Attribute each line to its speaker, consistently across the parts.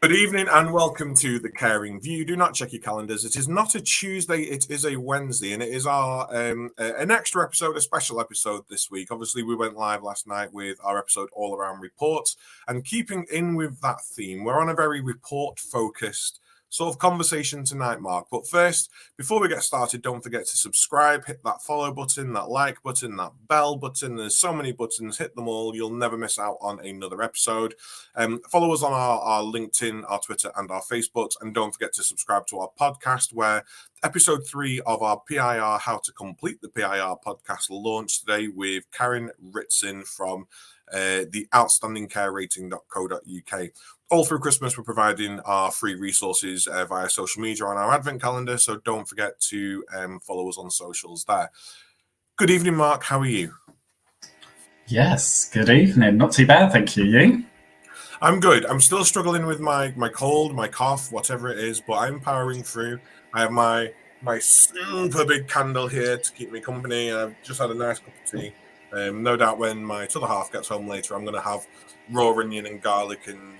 Speaker 1: Good evening and welcome to The Caring View. Do not check your calendars. It is not a Tuesday, it is a Wednesday, and it is our an extra episode, a special episode this week. Obviously, we went live last night with our episode all around reports, and keeping in with that theme, we're on a very report-focused sort of conversation tonight, Mark. But first, before we get started, don't forget to subscribe, hit that follow button, that like button, that bell button. There's so many buttons, hit them all. You'll never miss out on another episode. Follow us on our LinkedIn, our Twitter, and our Facebook. And don't forget to subscribe to our podcast, where episode 3 of our PIR, How to Complete the PIR podcast, launched today with Karen Ritson from the outstandingcarerating.co.uk. All through Christmas, we're providing our free resources via social media on our advent calendar, so don't forget to follow us on socials there. Good evening, Mark. How are you?
Speaker 2: Yes, good evening. Not too bad, thank you. You?
Speaker 1: I'm good. I'm still struggling with my cold, my cough, whatever it is, but I'm powering through. I have my super big candle here to keep me company, and I've just had a nice cup of tea. No doubt when my other half gets home later, I'm going to have raw onion and garlic and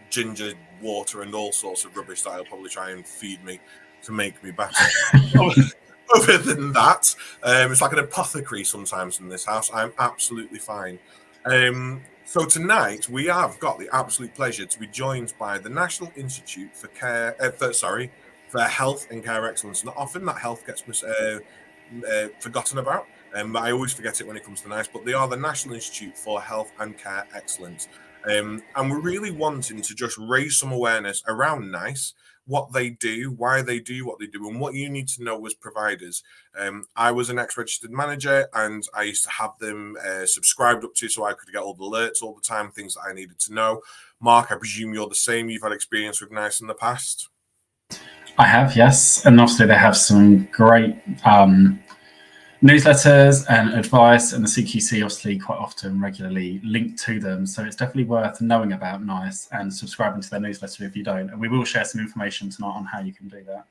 Speaker 1: ginger water and all sorts of rubbish that I'll probably try and feed me to make me better. Other than that, it's like an apothecary sometimes in this house. I'm absolutely fine. So tonight we have got the absolute pleasure to be joined by the National Institute for Health and Care Excellence. Not often that health gets forgotten about, but I always forget it when it comes to NICE. But they are the National Institute for Health and Care Excellence. And we're really wanting to just raise some awareness around NICE, what they do, why they do what they do, and what you need to know as providers. I was an ex-registered manager, and I used to have them subscribed up to so I could get all the alerts all the time, things that I needed to know. Mark, I presume you're the same. You've had experience with NICE in the past?
Speaker 2: I have, yes. And obviously they have some great newsletters and advice, and the CQC obviously quite often regularly link to them, so it's definitely worth knowing about NICE and subscribing to their newsletter if you don't, and we will share some information tonight on how you can do that.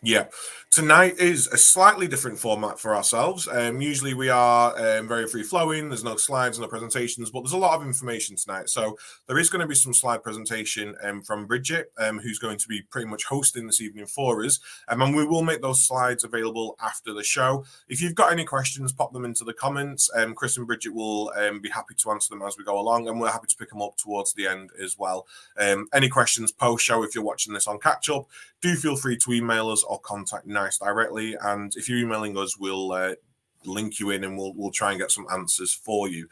Speaker 1: Yeah, tonight is a slightly different format for ourselves. Usually we are very free-flowing. There's no slides, no presentations, but there's a lot of information tonight. So there is going to be some slide presentation from Bridget, who's going to be pretty much hosting this evening for us. And we will make those slides available after the show. If you've got any questions, pop them into the comments. Chris and Bridget will be happy to answer them as we go along, and we're happy to pick them up towards the end as well. Any questions post-show, if you're watching this on catch-up, do feel free to email us or contact NICE directly, and if you're emailing us, we'll link you in and we'll try and get some answers for you.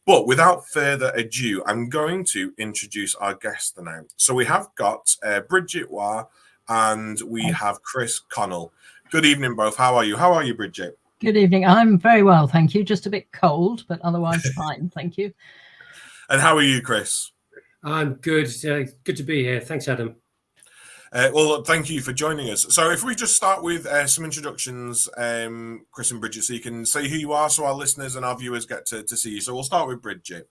Speaker 1: But without further ado, I'm going to introduce our guest tonight. So we have got Bridget Waugh and we have Chris Connell. Good evening, both. How are you? How are you, Bridget?
Speaker 3: Good evening. I'm very well, thank you. Just a bit cold, but otherwise fine, thank you.
Speaker 1: And how are you, Chris?
Speaker 4: I'm good. Good to be here. Thanks, Adam.
Speaker 1: Well, thank you for joining us. So if we just start with some introductions, Chris and Bridget, so you can say who you are so our listeners and our viewers get to see you. So we'll start with Bridget.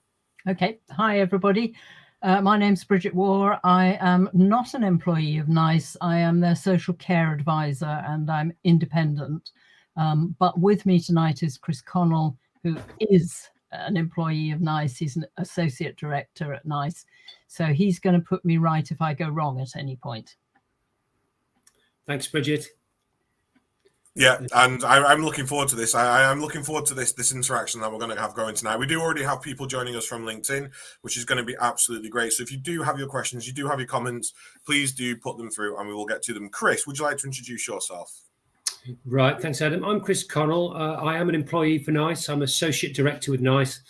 Speaker 3: Okay. Hi, everybody. My name's Bridget Waugh. I am not an employee of NICE. I am their social care advisor and I'm independent. But with me tonight is Chris Connell, who is an employee of NICE. He's an associate director at NICE. So he's going to put me right if I go wrong at any point.
Speaker 4: Thanks, Bridget.
Speaker 1: Yeah, and I'm looking forward to this. I'm looking forward to this interaction that we're going to have going tonight. We do already have people joining us from LinkedIn, which is going to be absolutely great. So if you do have your questions, you do have your comments, please do put them through and we will get to them. Chris, would you like to introduce yourself?
Speaker 4: Right, thanks, Adam. I'm Chris Connell. I am an employee for NICE. I'm associate director with NICE,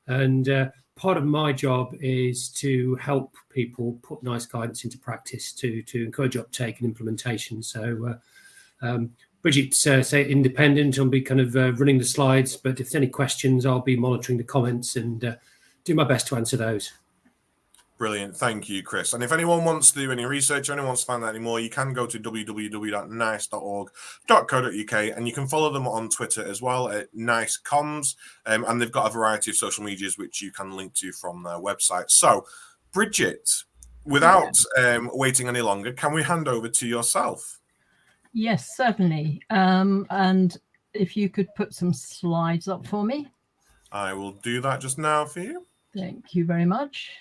Speaker 4: and part of my job is to help people put NICE guidance into practice to encourage uptake and implementation. So Bridget's say independent. I'll be kind of running the slides, but if there's any questions, I'll be monitoring the comments and do my best to answer those.
Speaker 1: Brilliant. Thank you, Chris. And if anyone wants to do any research or anyone wants to find out any more, you can go to www.nice.org.co.uk and you can follow them on Twitter as well at NiceComms. And they've got a variety of social medias which you can link to from their website. So, Bridget, without waiting any longer, can we hand over to yourself?
Speaker 3: Yes, certainly. And if you could put some slides up for me.
Speaker 1: I will do that just now for you.
Speaker 3: Thank you very much.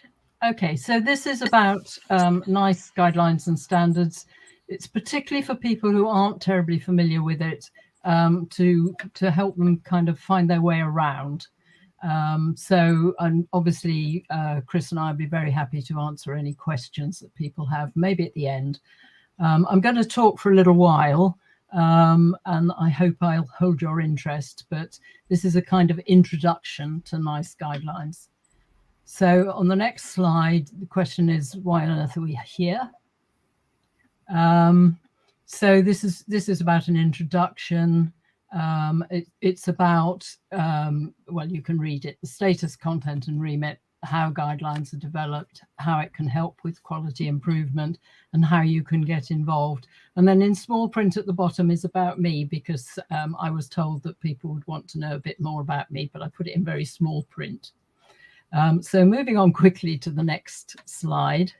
Speaker 3: Okay, so this is about NICE guidelines and standards. It's particularly for people who aren't terribly familiar with it, to help them kind of find their way around. And obviously, Chris and I would be very happy to answer any questions that people have, maybe at the end. I'm going to talk for a little while, and I hope I'll hold your interest, but this is a kind of introduction to NICE guidelines. So on the next slide, the question is, why on earth are we here? So this is about an introduction. It's about, well, you can read it, the status, content and remit, how guidelines are developed, how it can help with quality improvement, and how you can get involved. And then in small print at the bottom is about me, because I was told that people would want to know a bit more about me, but I put it in very small print. So moving on quickly to the next slide.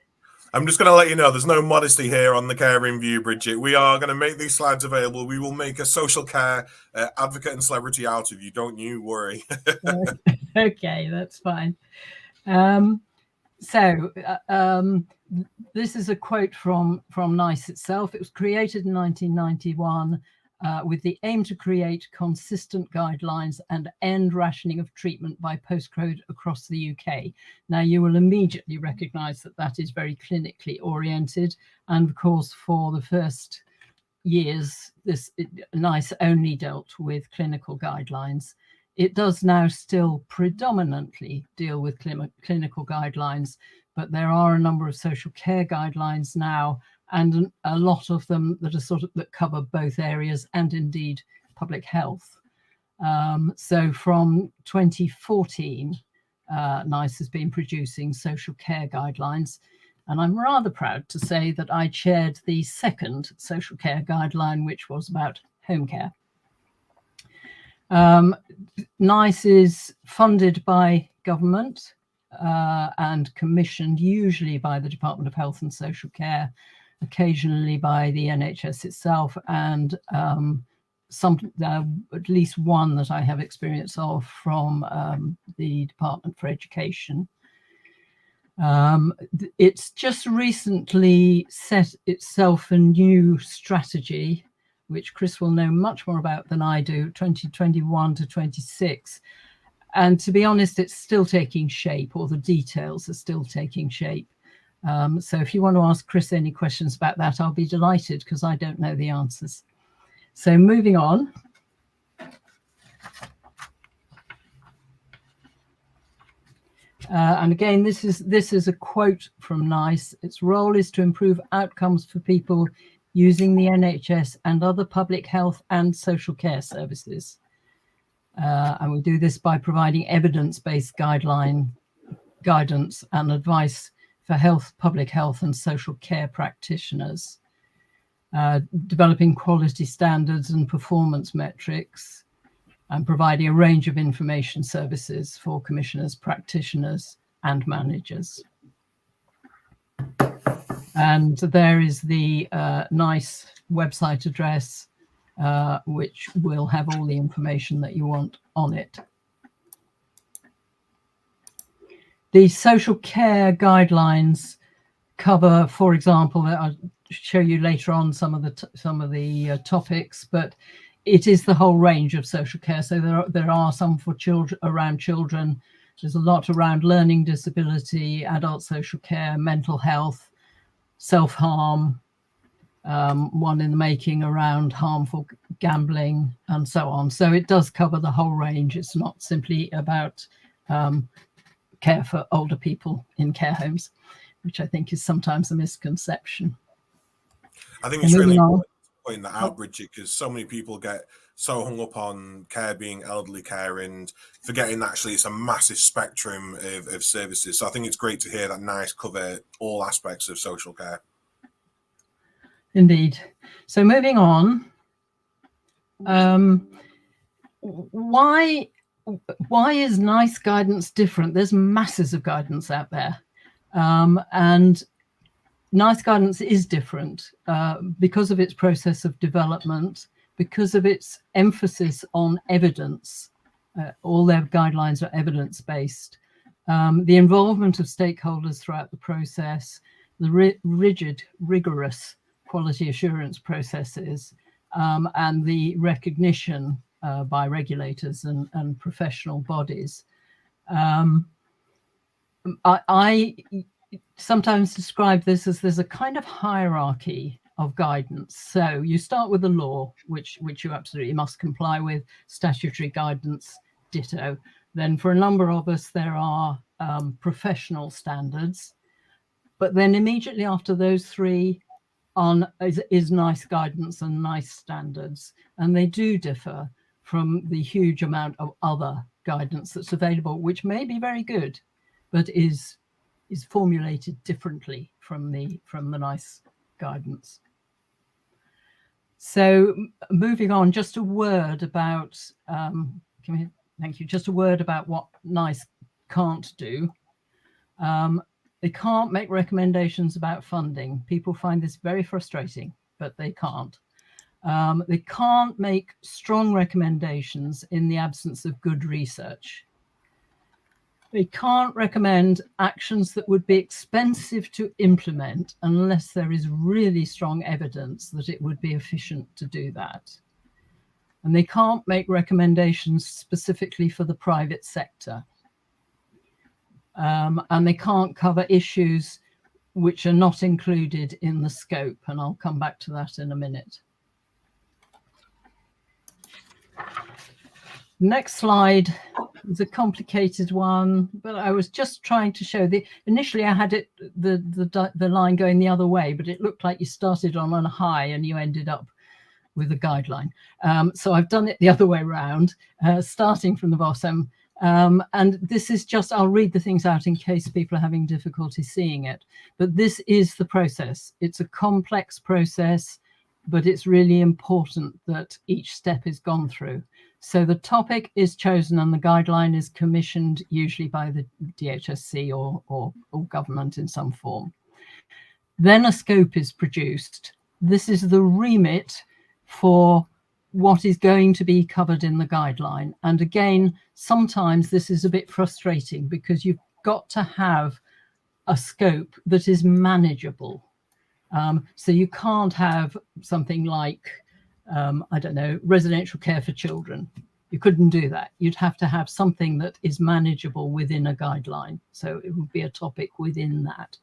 Speaker 1: I'm just going to let you know there's no modesty here on the Caring View, Bridget. We are going to make these slides available. We will make a social care advocate and celebrity out of you. Don't you worry.
Speaker 3: Okay, that's fine. This is a quote from NICE itself. It was created in 1991 with the aim to create consistent guidelines and end rationing of treatment by postcode across the UK. Now, you will immediately recognise that that is very clinically oriented. And of course, for the first years, NICE only dealt with clinical guidelines. It does now still predominantly deal with clinical guidelines, but there are a number of social care guidelines now, and a lot of them that are that cover both areas and indeed public health. So from 2014, NICE has been producing social care guidelines, and I'm rather proud to say that I chaired the second social care guideline, which was about home care. NICE is funded by government and commissioned usually by the Department of Health and Social Care, occasionally by the NHS itself, and at least one that I have experience of from the Department for Education. It's just recently set itself a new strategy, which Chris will know much more about than I do, 2021 to 26. And to be honest, it's still taking shape, or the details are still taking shape. So if you want to ask Chris any questions about that, I'll be delighted, because I don't know the answers. So moving on. And again, this is a quote from NICE. Its role is to improve outcomes for people using the NHS and other public health and social care services. And we do this by providing evidence-based guidance and advice for public health and social care practitioners, developing quality standards and performance metrics, and providing a range of information services for commissioners, practitioners, and managers. And there is the NICE website address, which will have all the information that you want on it. The social care guidelines cover, for example, I'll show you later on some of the topics, but it is the whole range of social care. So there are some for children, around children. There's a lot around learning disability, adult social care, mental health, self-harm, one in the making around harmful gambling, and so on. So it does cover the whole range. It's not simply about care for older people in care homes, which I think is sometimes a misconception.
Speaker 1: I think it's really important to point that out, Bridget, because so many people get so hung up on care being elderly care and forgetting that actually it's a massive spectrum of services. So I think it's great to hear that NICE cover all aspects of social care.
Speaker 3: Indeed. So moving on, why is NICE guidance different? There's masses of guidance out there, and NICE guidance is different because of its process of development, because of its emphasis on evidence. All their guidelines are evidence-based, the involvement of stakeholders throughout the process, the rigorous quality assurance processes, and the recognition by regulators and professional bodies. I sometimes describe this as there's a kind of hierarchy of guidance. So you start with the law, which you absolutely must comply with, statutory guidance, ditto. Then for a number of us, there are professional standards. But then immediately after those three is NICE guidance and NICE standards. And they do differ from the huge amount of other guidance that's available, which may be very good, but is formulated differently from the NICE guidance. So moving on, just a word about, thank you, just a word about what NICE can't do. They can't make recommendations about funding. People find this very frustrating, but they can't. They can't make strong recommendations in the absence of good research. They can't recommend actions that would be expensive to implement unless there is really strong evidence that it would be efficient to do that. And they can't make recommendations specifically for the private sector. And they can't cover issues which are not included in the scope. And I'll come back to that in a minute. Next slide is a complicated one, but I was just trying to show initially I had the line going the other way, but it looked like you started on a high and you ended up with a guideline. So I've done it the other way around, starting from the bottom. And this is just, I'll read the things out in case people are having difficulty seeing it. But this is the process. It's a complex process, but it's really important that each step is gone through. So the topic is chosen and the guideline is commissioned, usually by the DHSC or government in some form. Then a scope is produced. This is the remit for what is going to be covered in the guideline. And again, sometimes this is a bit frustrating because you've got to have a scope that is manageable. So you can't have something like, I don't know, residential care for children. You couldn't do that. You'd have to have something that is manageable within a guideline. So it would be a topic within that.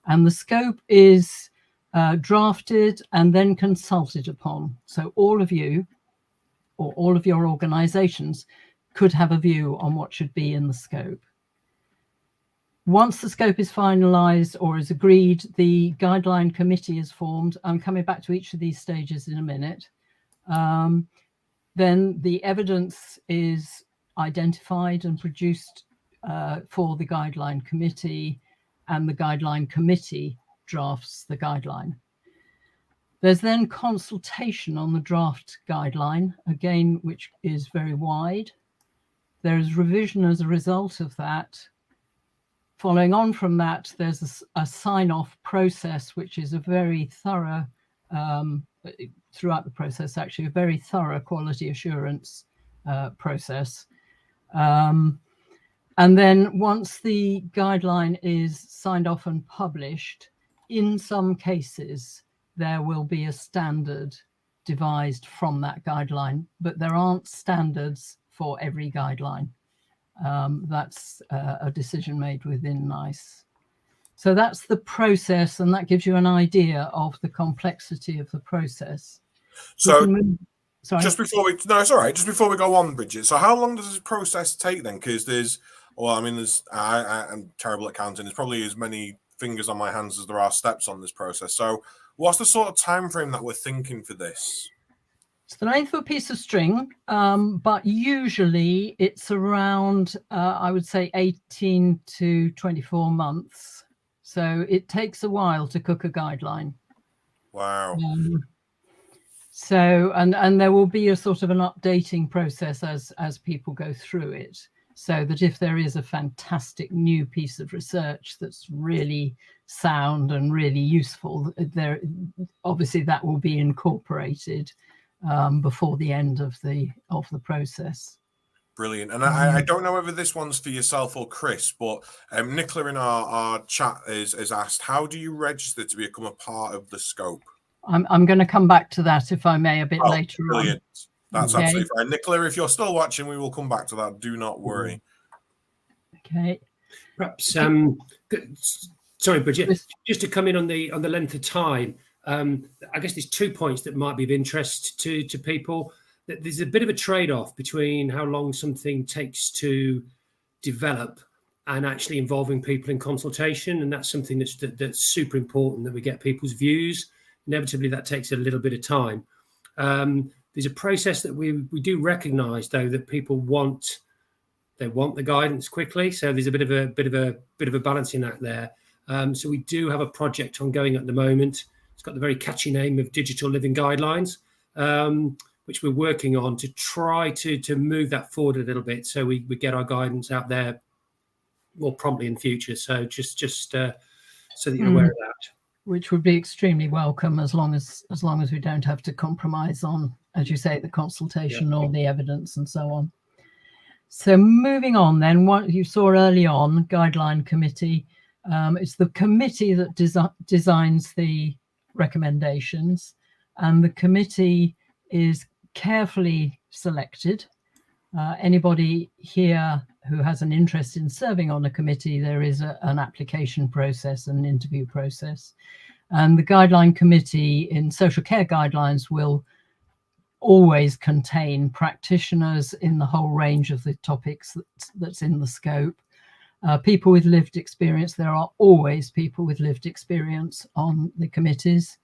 Speaker 3: And the scope is drafted and then consulted upon. So all of you or all of your organizations could have a view on what should be in the scope. Once the scope is finalized or is agreed, the guideline committee is formed. I'm coming back to each of these stages in a minute. Then the evidence is identified and produced for the guideline committee, and the guideline committee drafts the guideline. There's then consultation on the draft guideline, again, which is very wide. There is revision as a result of that. Following on from that, there's a sign-off process, which is a very thorough, throughout the process, actually, a very thorough quality assurance process. And then once the guideline is signed off and published, in some cases, there will be a standard devised from that guideline, but there aren't standards for every guideline. That's a decision made within NICE. So that's the process, and that gives you an idea of the complexity of the process.
Speaker 1: So
Speaker 3: sorry.
Speaker 1: Just before we, no, it's all right. Just before we go on, Bridget. So how long does this process take then? Because I'm terrible at counting. There's probably as many fingers on my hands as there are steps on this process. So what's the sort of time frame that we're thinking for this?
Speaker 3: It's the length of a piece of string, but usually it's around, I would say, 18 to 24 months. So it takes a while to cook a guideline.
Speaker 1: Wow.
Speaker 3: So, and there will be a sort of an updating process as people go through it, so that if there is a fantastic new piece of research that's really sound and really useful, there obviously that will be incorporated before the end of the process.
Speaker 1: Brilliant. And I don't know whether this one's for yourself or Chris, but Nicola in our chat is asked, how do you register to become a part of the scope?
Speaker 3: I'm going to come back to that, if I may, a bit later
Speaker 1: brilliant.
Speaker 3: on.
Speaker 1: That's absolutely fine. Nicola, if you're still watching, we will come back to that. Do not worry.
Speaker 3: Okay.
Speaker 4: Perhaps, sorry, Bridget, just to come in on the length of time. I guess there's 2 points that might be of interest to people. There's a bit of a trade-off between how long something takes to develop and actually involving people in consultation, and that's something that's super important, that we get people's views. Inevitably, that takes a little bit of time. There's a process that we do recognise, though, that people want the guidance quickly. So there's a bit of a balancing act there. So we do have a project ongoing at the moment. It's got the very catchy name of Digital Living Guidelines, which we're working on to try to move that forward a little bit, so we get our guidance out there more promptly in future. So just so that you're aware of that.
Speaker 3: Which would be extremely welcome, as long as we don't have to compromise on, as you say, the consultation or the evidence and so on. So moving on then, what you saw early on, Guideline Committee, it's the committee that designs the recommendations, and the committee is carefully selected. Anybody here who has an interest in serving on a committee, there is an application process, an interview process. And the Guideline Committee in social care guidelines will always contain practitioners in the whole range of the topics that's in the scope. People with lived experience, there are always people with lived experience on the committees.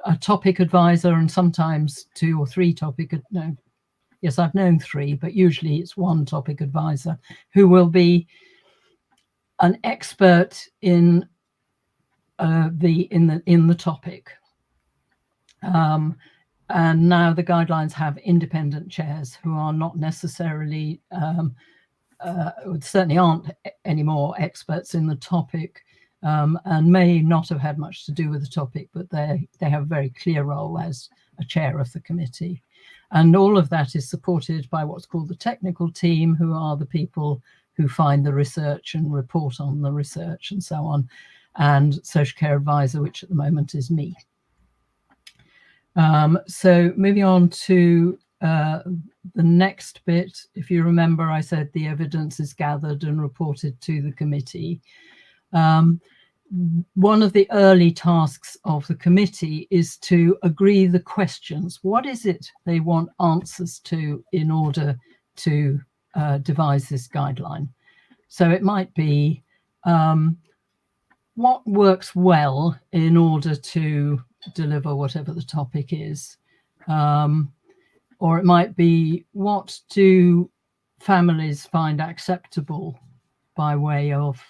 Speaker 3: A topic advisor, and sometimes 2 or 3 yes, I've known 3, but usually it's 1 topic advisor who will be an expert in the topic. And now the guidelines have independent chairs who are not necessarily, certainly aren't anymore experts in the topic, and may not have had much to do with the topic, but they have a very clear role as a chair of the committee. And all of that is supported by what's called the technical team, who are the people who find the research and report on the research and so on, and social care advisor, which at the moment is me. So moving on to the next bit, if you remember, I said the evidence is gathered and reported to the committee. One of the early tasks of the committee is to agree the questions. What is it they want answers to in order to devise this guideline? So it might be what works well in order to deliver whatever the topic is. Or it might be, what do families find acceptable by way of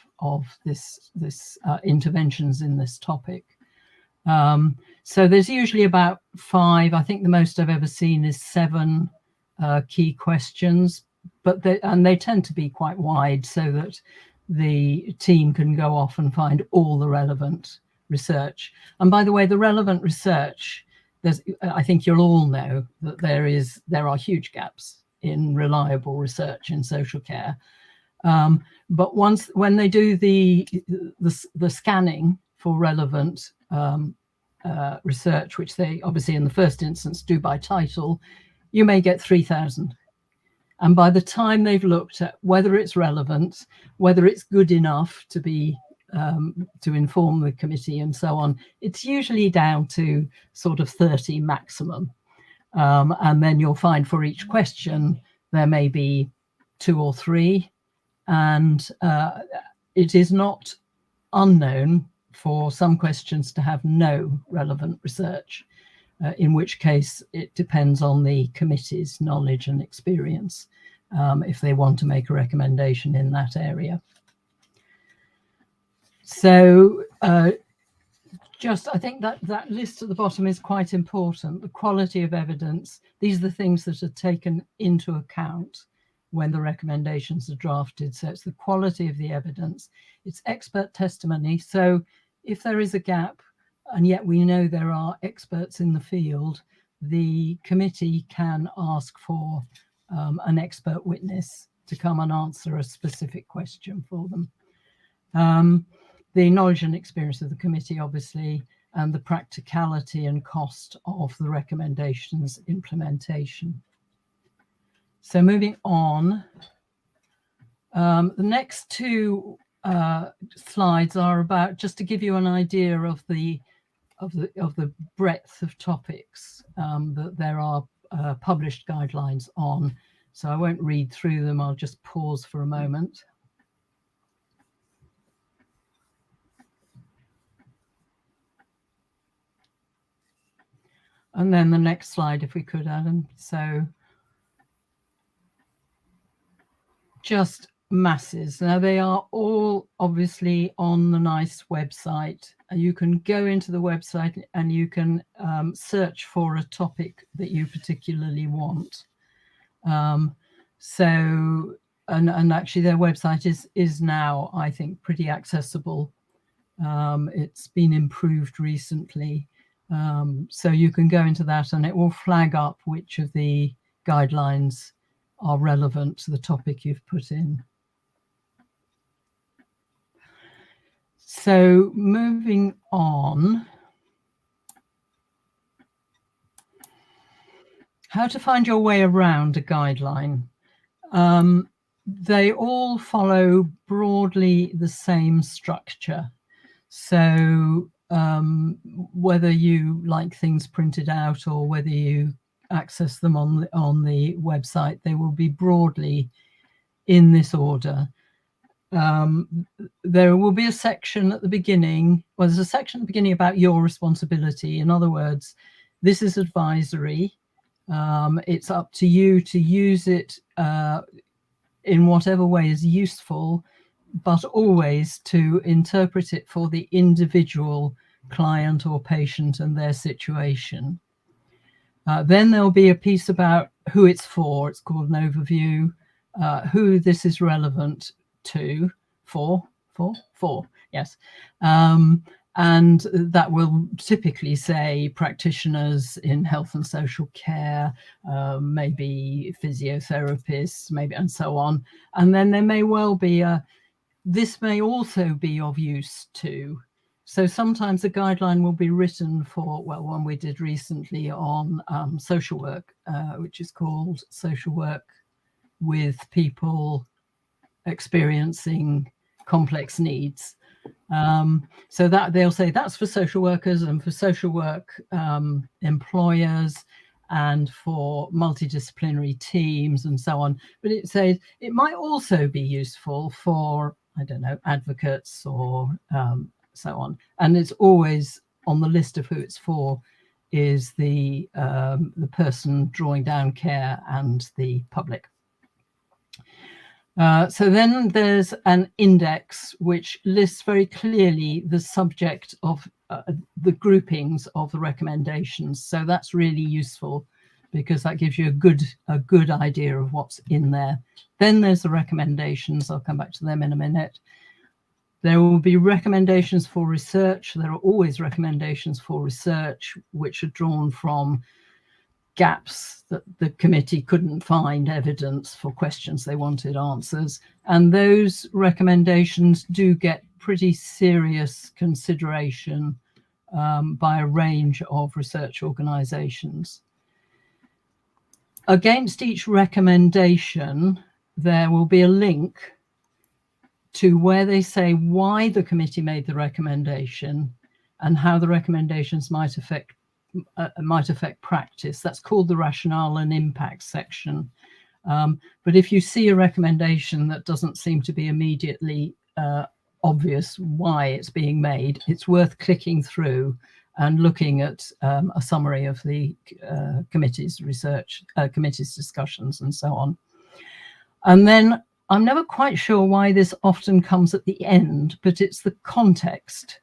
Speaker 3: this interventions in this topic. So there's usually about 5. I think the most I've ever seen is 7 key questions, but they tend to be quite wide, so that the team can go off and find all the relevant research. And by the way, the relevant research, I think you'll all know that there are huge gaps in reliable research in social care. But when they do the scanning for relevant research, which they obviously in the first instance do by title, you may get 3,000. And by the time they've looked at whether it's relevant, whether it's good enough to be to inform the committee and so on, it's usually down to sort of 30 maximum. And then you'll find for each question there may be 2 or 3. And it is not unknown for some questions to have no relevant research, in which case it depends on the committee's knowledge and experience if they want to make a recommendation in that area. So I think that list at the bottom is quite important. The quality of evidence, these are the things that are taken into account when the recommendations are drafted. So it's the quality of the evidence, it's expert testimony. So if there is a gap, and yet we know there are experts in the field, the committee can ask for an expert witness to come and answer a specific question for them. The knowledge and experience of the committee, obviously, and the practicality and cost of the recommendations implementation. So moving on, the next two slides are about, just to give you an idea of the breadth of topics that there are published guidelines on. So I won't read through them, I'll just pause for a moment. And then the next slide, if we could, Adam. So just masses. Now they are all obviously on the NICE website. You can go into the website and you can search for a topic that you particularly want. And actually their website is now, I think, pretty accessible. It's been improved recently. So you can go into that and it will flag up which of the guidelines are relevant to the topic you've put in. So moving on, how to find your way around a guideline. They all follow broadly the same structure. So whether you like things printed out or whether you access them on the website, they will be broadly in this order. There will be a section at the beginning. Well, there's a section at the beginning about your responsibility. In other words, this is advisory. It's up to you to use it in whatever way is useful, but always to interpret it for the individual client or patient and their situation. Then there'll be a piece about who it's for. It's called an overview, who this is relevant to, yes. And that will typically say practitioners in health and social care, maybe physiotherapists, maybe, and so on. And then there may well be this may also be of use to. So sometimes a guideline will be written for, well, one we did recently on social work, which is called Social Work with People Experiencing Complex Needs. So that they'll say that's for social workers and for social work employers and for multidisciplinary teams and so on. But it says it might also be useful for, I don't know, advocates or so on. And it's always on the list of who it's for is the person drawing down care and the public. So then there's an index which lists very clearly the subject of the groupings of the recommendations. So that's really useful because that gives you a good idea of what's in there. Then there's the recommendations. I'll come back to them in a minute. There will be recommendations for research. There are always recommendations for research which are drawn from gaps that the committee couldn't find evidence for questions they wanted answers. And those recommendations do get pretty serious consideration by a range of research organizations. Against each recommendation, there will be a link to where they say why the committee made the recommendation and how the recommendations might affect practice. That's called the rationale and impact section. But if you see a recommendation that doesn't seem to be immediately obvious why it's being made, it's worth clicking through and looking at a summary of the committee's research, committee's discussions and so on. And then I'm never quite sure why this often comes at the end, but it's the context.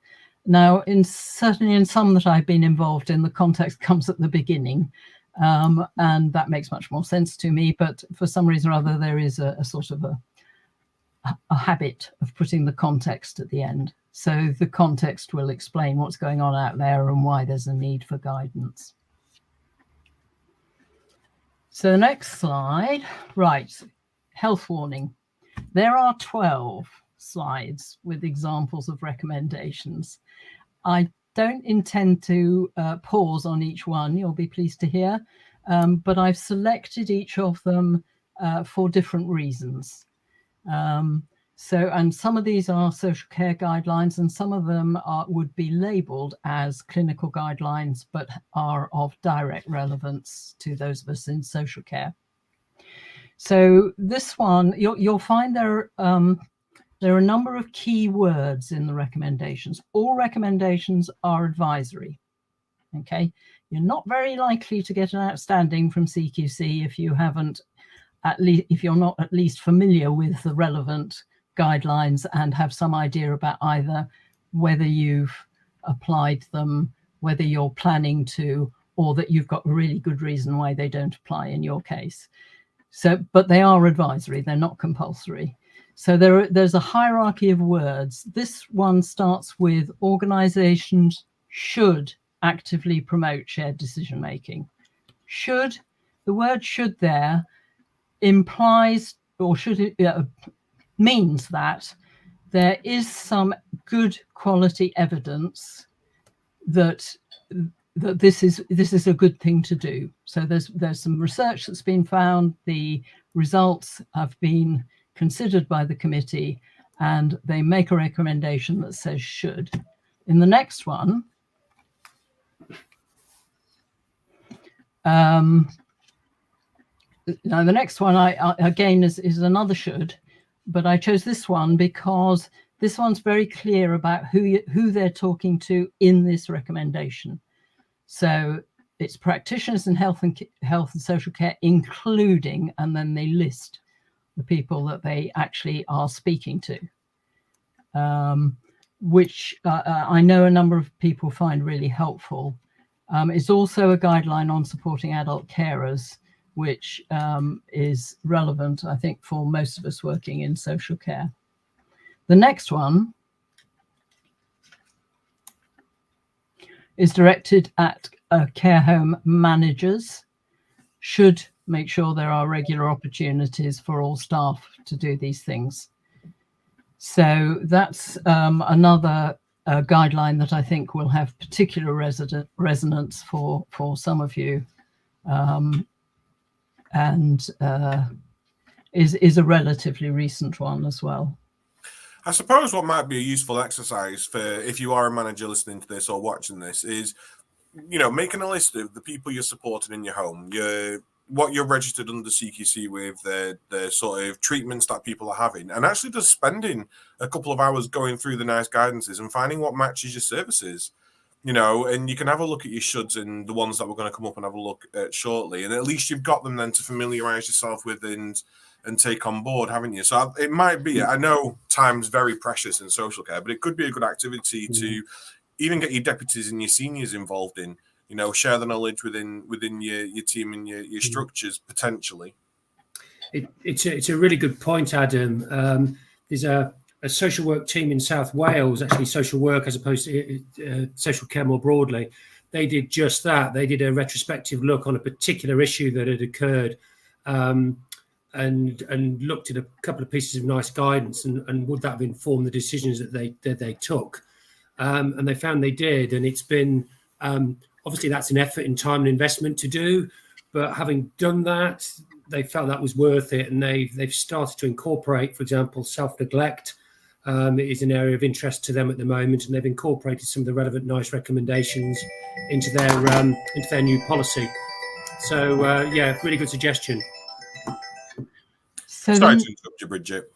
Speaker 3: Now, certainly in some that I've been involved in, the context comes at the beginning, and that makes much more sense to me. But for some reason or other, there is a sort of a habit of putting the context at the end. So the context will explain what's going on out there and why there's a need for guidance. So the next slide, right, health warning. There are 12 slides with examples of recommendations. I don't intend to pause on each one, you'll be pleased to hear, but I've selected each of them for different reasons. And some of these are social care guidelines, and some of them would be labeled as clinical guidelines, but are of direct relevance to those of us in social care. So this one, you'll find there are a number of key words in the recommendations. All recommendations are advisory. Okay, you're not very likely to get an outstanding from CQC if you haven't, if you're not at least familiar with the relevant guidelines and have some idea about either whether you've applied them, whether you're planning to, or that you've got a really good reason why they don't apply in your case. So, but they are advisory, they're not compulsory. So there's a hierarchy of words. This one starts with organizations should actively promote shared decision making. Should, the word should there implies, or should means that there is some good quality evidence that this is a good thing to do. So there's some research that's been found, the results have been considered by the committee, and they make a recommendation that says should. In the next one, now the next one I again is another should, but I chose this one because this one's very clear about who they're talking to in this recommendation. So it's practitioners in health and social care, including, and then they list the people that they actually are speaking to, which I know a number of people find really helpful. It's also a guideline on supporting adult carers, which is relevant, I think, for most of us working in social care. The next one is directed at care home managers. Should make sure there are regular opportunities for all staff to do these things. So that's another guideline that I think will have particular resonance for some of you, and is a relatively recent one as well.
Speaker 1: I suppose what might be a useful exercise for if you are a manager listening to this or watching this is, you know, making a list of the people you're supporting in your home, what you're registered under CQC with, the sort of treatments that people are having, and actually just spending a couple of hours going through the nice guidances and finding what matches your services, you know, and you can have a look at your shoulds and the ones that we're going to come up and have a look at shortly, and at least you've got them then to familiarize yourself with and take on board, haven't you? So it might be, I know time's very precious in social care, but it could be a good activity to even get your deputies and your seniors involved in, you know, share the knowledge within your team and your structures potentially.
Speaker 4: It's a really good point, Adam. There's a social work team in South Wales, actually social work as opposed to social care more broadly. They did just that. They did a retrospective look on a particular issue that had occurred, and looked at a couple of pieces of nice guidance and would that have informed the decisions that they took. And they found they did. And it's been, obviously that's an effort in time and investment to do, but having done that, they felt that was worth it. And they've started to incorporate, for example, self-neglect is an area of interest to them at the moment. And they've incorporated some of the relevant nice recommendations into their new policy. So yeah, really good suggestion.
Speaker 3: So
Speaker 1: sorry to interrupt you, Bridget.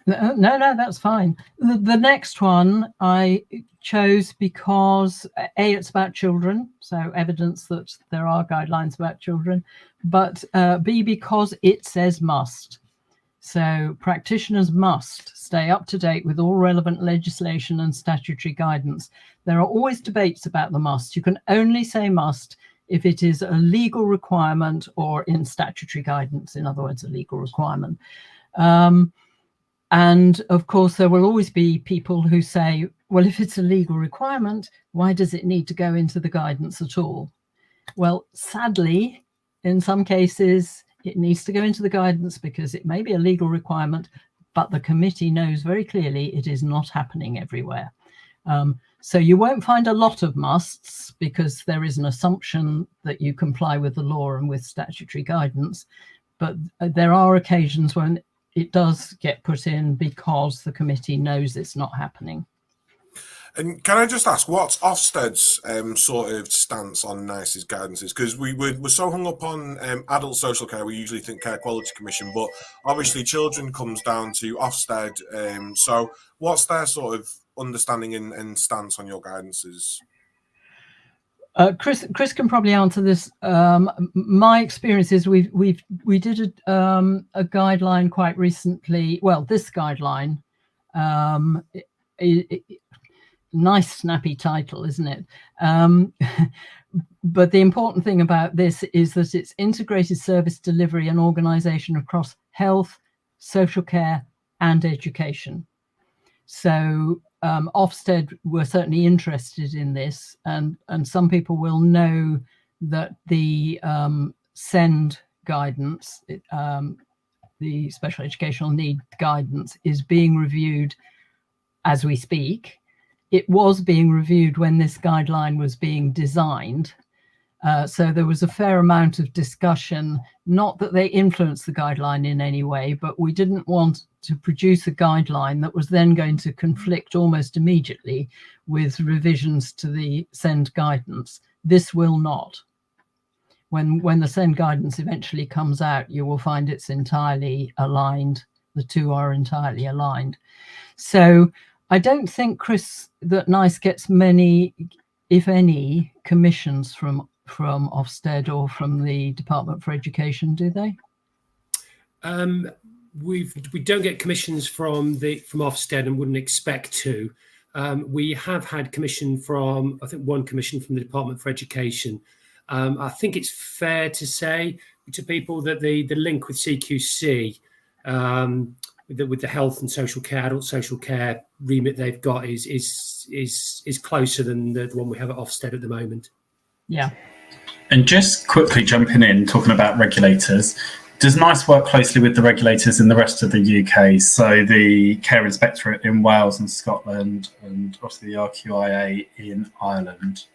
Speaker 3: No, that's fine. The next one I chose because A, it's about children, so evidence that there are guidelines about children, but B, because it says must. So practitioners must stay up to date with all relevant legislation and statutory guidance. There are always debates about the must. You can only say must if it is a legal requirement or in statutory guidance, in other words, a legal requirement. And of course, there will always be people who say, well, if it's a legal requirement, why does it need to go into the guidance at all? Well, sadly, in some cases, it needs to go into the guidance because it may be a legal requirement, but the committee knows very clearly it is not happening everywhere. So you won't find a lot of musts because there is an assumption that you comply with the law and with statutory guidance. But there are occasions when it does get put in because the committee knows it's not happening.
Speaker 1: And can I just ask, what's Ofsted's sort of stance on NICE's guidances? Because we're so hung up on adult social care, we usually think Care Quality Commission, but obviously children comes down to Ofsted. So what's their sort of understanding and stance on your guidances?
Speaker 3: Chris can probably answer this. My experience is we did a guideline quite recently. Well, this guideline, nice snappy title, isn't it? But the important thing about this is that it's integrated service delivery and organisation across health, social care, and education. So Ofsted were certainly interested in this, and some people will know that the SEND guidance, the special educational need guidance, is being reviewed as we speak. It was being reviewed when this guideline was being designed. So there was a fair amount of discussion, not that they influenced the guideline in any way, but we didn't want to produce a guideline that was then going to conflict almost immediately with revisions to the SEND guidance. This will not. When the SEND guidance eventually comes out, you will find it's entirely aligned. The two are entirely aligned. So I don't think, Chris, that NICE gets many, if any, commissions from Ofsted or from the Department for Education, do they?
Speaker 4: We don't get commissions from Ofsted and wouldn't expect to. We have had commission from, I think, one commission from the Department for Education. I think it's fair to say to people that the link with CQC, with the health and social care, adult social care remit they've got is closer than the one we have at Ofsted at the moment.
Speaker 3: Yeah.
Speaker 2: And just quickly jumping in, talking about regulators, does NICE work closely with the regulators in the rest of the UK? So the Care Inspectorate in Wales and Scotland, and obviously the RQIA in Ireland.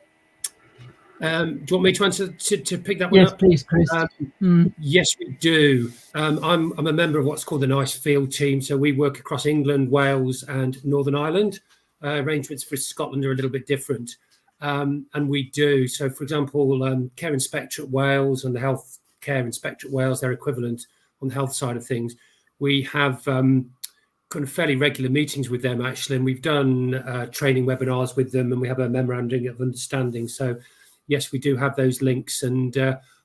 Speaker 4: Do you want me to answer to pick that one
Speaker 3: up? Yes, please, Chris.
Speaker 4: Yes, we do. I'm a member of what's called the NICE field team. So we work across England, Wales and Northern Ireland. Arrangements for Scotland are a little bit different. And we do. So, for example, Care Inspectorate Wales and the Health Care Inspectorate Wales, their equivalent on the health side of things, we have kind of fairly regular meetings with them, actually. And we've done training webinars with them, and we have a memorandum of understanding. So, yes, we do have those links. And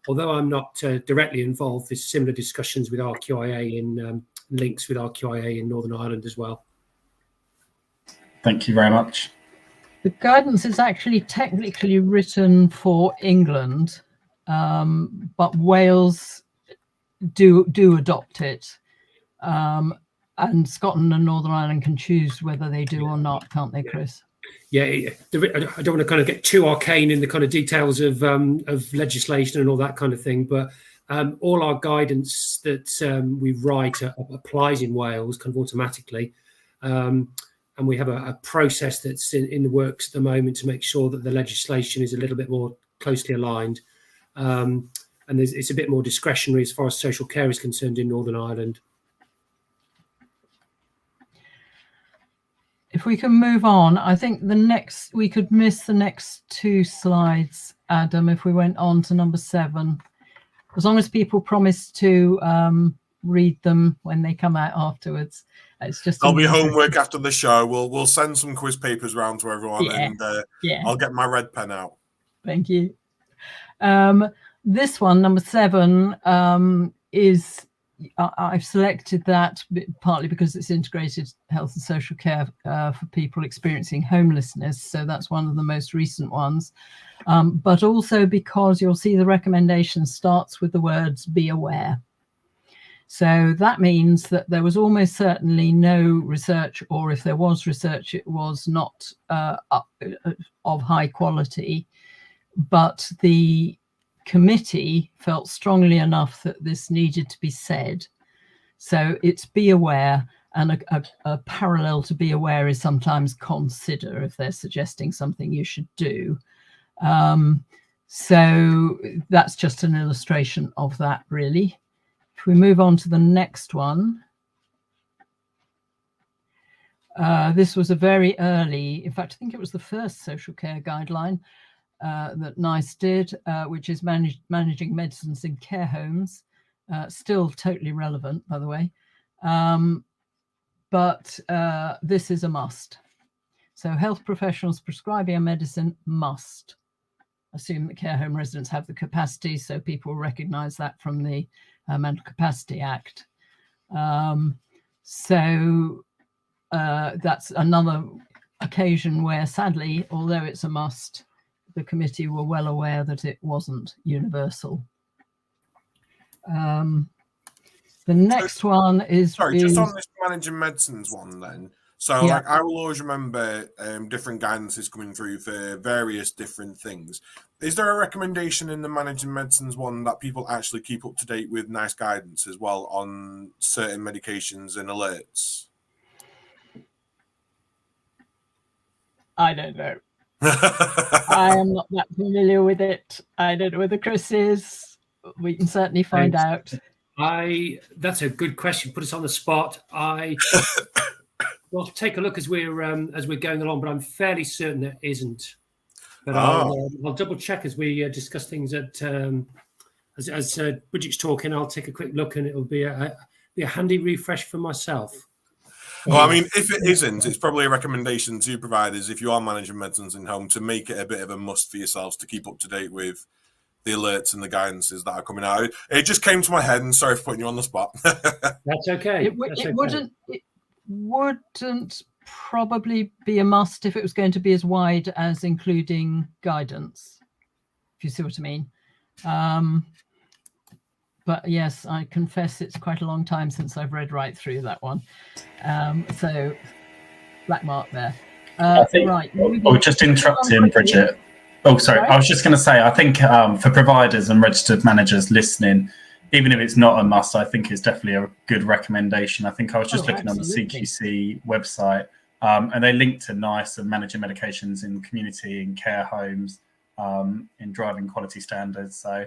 Speaker 4: although I'm not directly involved, there's similar discussions with RQIA in links with RQIA in Northern Ireland as well.
Speaker 2: Thank you very much.
Speaker 3: The guidance is actually technically written for England, but Wales do adopt it. And Scotland and Northern Ireland can choose whether they do or not, can't they, Chris?
Speaker 4: Yeah, I don't want to kind of get too arcane in the kind of details of legislation and all that kind of thing, but all our guidance that we write applies in Wales kind of automatically. And we have a process that's in the works at the moment to make sure that the legislation is a little bit more closely aligned. And it's a bit more discretionary as far as social care is concerned in Northern Ireland.
Speaker 3: If we can move on, I think we could miss the next two slides, Adam, if we went on to number 7. As long as people promise to read them when they come out afterwards. It's just
Speaker 1: there'll be homework after the show. We'll send some quiz papers around to everyone, and I'll get my red pen out.
Speaker 3: Thank you. This one, number 7, is I've selected that partly because it's integrated health and social care for people experiencing homelessness. So that's one of the most recent ones. But also because you'll see the recommendation starts with the words "be aware." So that means that there was almost certainly no research, or if there was research, it was not of high quality. But the committee felt strongly enough that this needed to be said. So it's be aware, and a parallel to be aware is sometimes consider if they're suggesting something you should do. So that's just an illustration of that, really. If we move on to the next one. This was a very early, in fact, I think it was the first social care guideline that NICE did, which is managing medicines in care homes. Still totally relevant, by the way. But this is a must. So health professionals prescribing a medicine must assume that care home residents have the capacity, so people recognize that from the Mental Capacity Act. So that's another occasion where, sadly, although it's a must, the committee were well aware that it wasn't universal. The next one is...
Speaker 1: Sorry, just on this managing medicines one then. So
Speaker 3: Yeah.
Speaker 1: like I will always remember different guidances coming through for various different things. Is there a recommendation in the managing medicines one that people actually keep up to date with NICE guidance as well on certain medications and alerts?
Speaker 3: I don't know. I am not that familiar with it. I don't know whether Chris is. We can certainly find out.
Speaker 4: That's a good question. Put us on the spot. We'll take a look as we're going along, but I'm fairly certain there isn't. But I'll double check as we discuss things as Bridget's talking. I'll take a quick look, and it'll be a handy refresh for myself.
Speaker 1: Well, I mean, if it isn't, it's probably a recommendation to providers, if you are managing medicines in home, to make it a bit of a must for yourselves to keep up to date with the alerts and the guidances that are coming out. It just came to my head, and sorry for putting you on the spot.
Speaker 4: That's okay.
Speaker 3: It wouldn't probably be a must if it was going to be as wide as including guidance, if you see what I mean. But yes, I confess it's quite a long time since I've read right through that one. So black mark there. Right.
Speaker 2: Just interrupting, Bridget. Oh, sorry. I was just going to say, I think for providers and registered managers listening, even if it's not a must, I think it's definitely a good recommendation. I think I was just looking on the CQC website, and they link to NICE and managing medications in community and care homes, in driving quality standards. So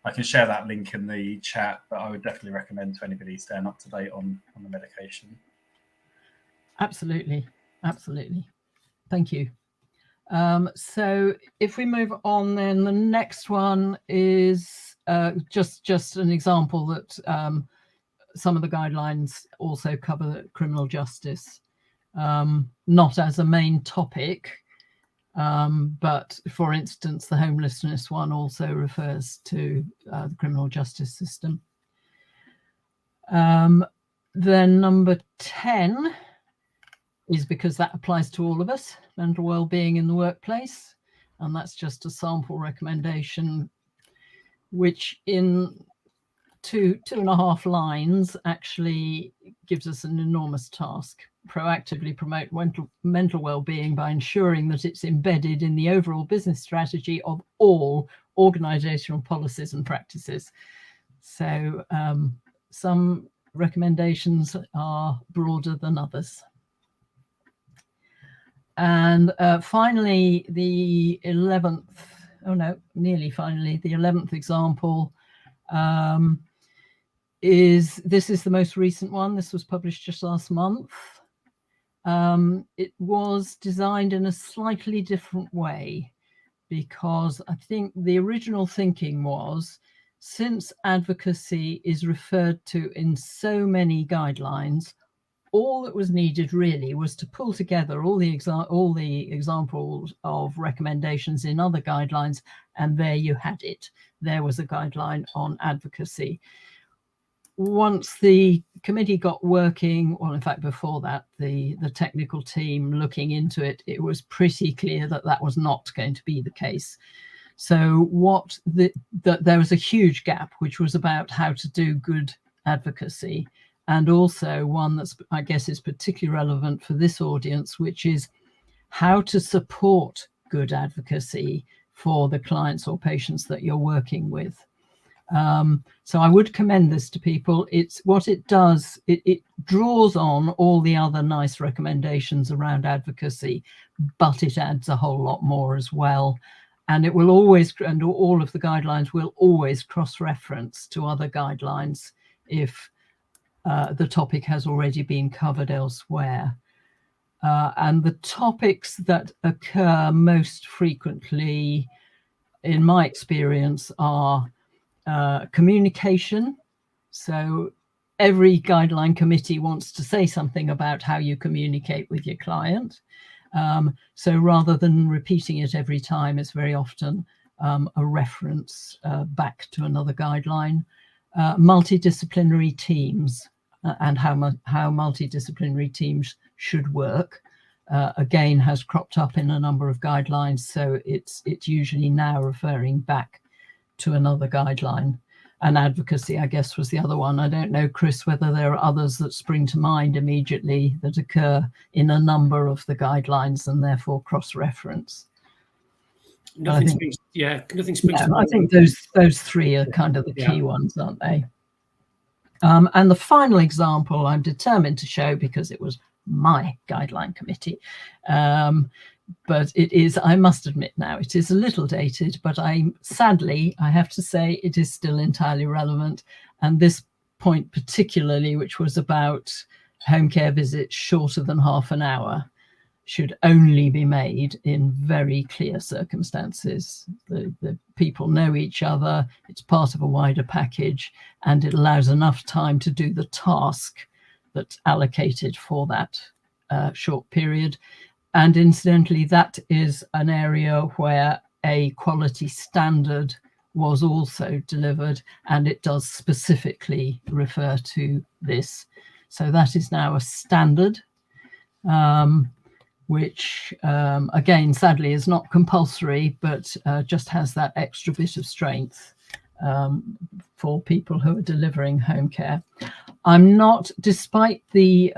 Speaker 2: I can share that link in the chat, but I would definitely recommend to anybody staying up to date on the medication.
Speaker 3: Absolutely. Absolutely. Thank you. So if we move on, then the next one is just an example that some of the guidelines also cover criminal justice, not as a main topic, but for instance, the homelessness one also refers to the criminal justice system. Then number 10 is, because that applies to all of us, mental well-being in the workplace, and that's just a sample recommendation, which in two and a half lines actually gives us an enormous task: proactively promote mental well-being by ensuring that it's embedded in the overall business strategy of all organizational policies and practices. So some recommendations are broader than others. And finally, the 11th, the 11th example is the most recent one. This was published just last month. It was designed in a slightly different way, because I think the original thinking was, since advocacy is referred to in so many guidelines, all that was needed really was to pull together all the examples of recommendations in other guidelines, and there you had it. There was a guideline on advocacy. Once the committee got working, well, in fact, before that, the technical team looking into it, it was pretty clear that that was not going to be the case. So there was a huge gap, which was about how to do good advocacy, and also one that's, I guess, is particularly relevant for this audience, which is how to support good advocacy for the clients or patients that you're working with. So I would commend this to people. It's what it does, it draws on all the other nice recommendations around advocacy, but it adds a whole lot more as well. And it will always, and all of the guidelines will always cross-reference to other guidelines if the topic has already been covered elsewhere. And the topics that occur most frequently, in my experience, are communication. So every guideline committee wants to say something about how you communicate with your client. So rather than repeating it every time, it's very often a reference back to another guideline. Multidisciplinary teams and how multidisciplinary teams should work, again, has cropped up in a number of guidelines. So it's usually now referring back to another guideline. And advocacy, I guess, was the other one. I don't know, Chris, whether there are others that spring to mind immediately that occur in a number of the guidelines and therefore cross-reference.
Speaker 4: Nothing springs to mind.
Speaker 3: I think those three are kind of the key ones, aren't they? And the final example I'm determined to show, because it was my guideline committee, but it is, I must admit now, it is a little dated, but sadly, I have to say it is still entirely relevant. And this point particularly, which was about home care visits shorter than half an hour, should only be made in very clear circumstances. The people know each other, it's part of a wider package, and it allows enough time to do the task that's allocated for that short period. And incidentally, that is an area where a quality standard was also delivered, and it does specifically refer to this. So that is now a standard, which again, sadly, is not compulsory, but just has that extra bit of strength for people who are delivering home care. I'm not, despite the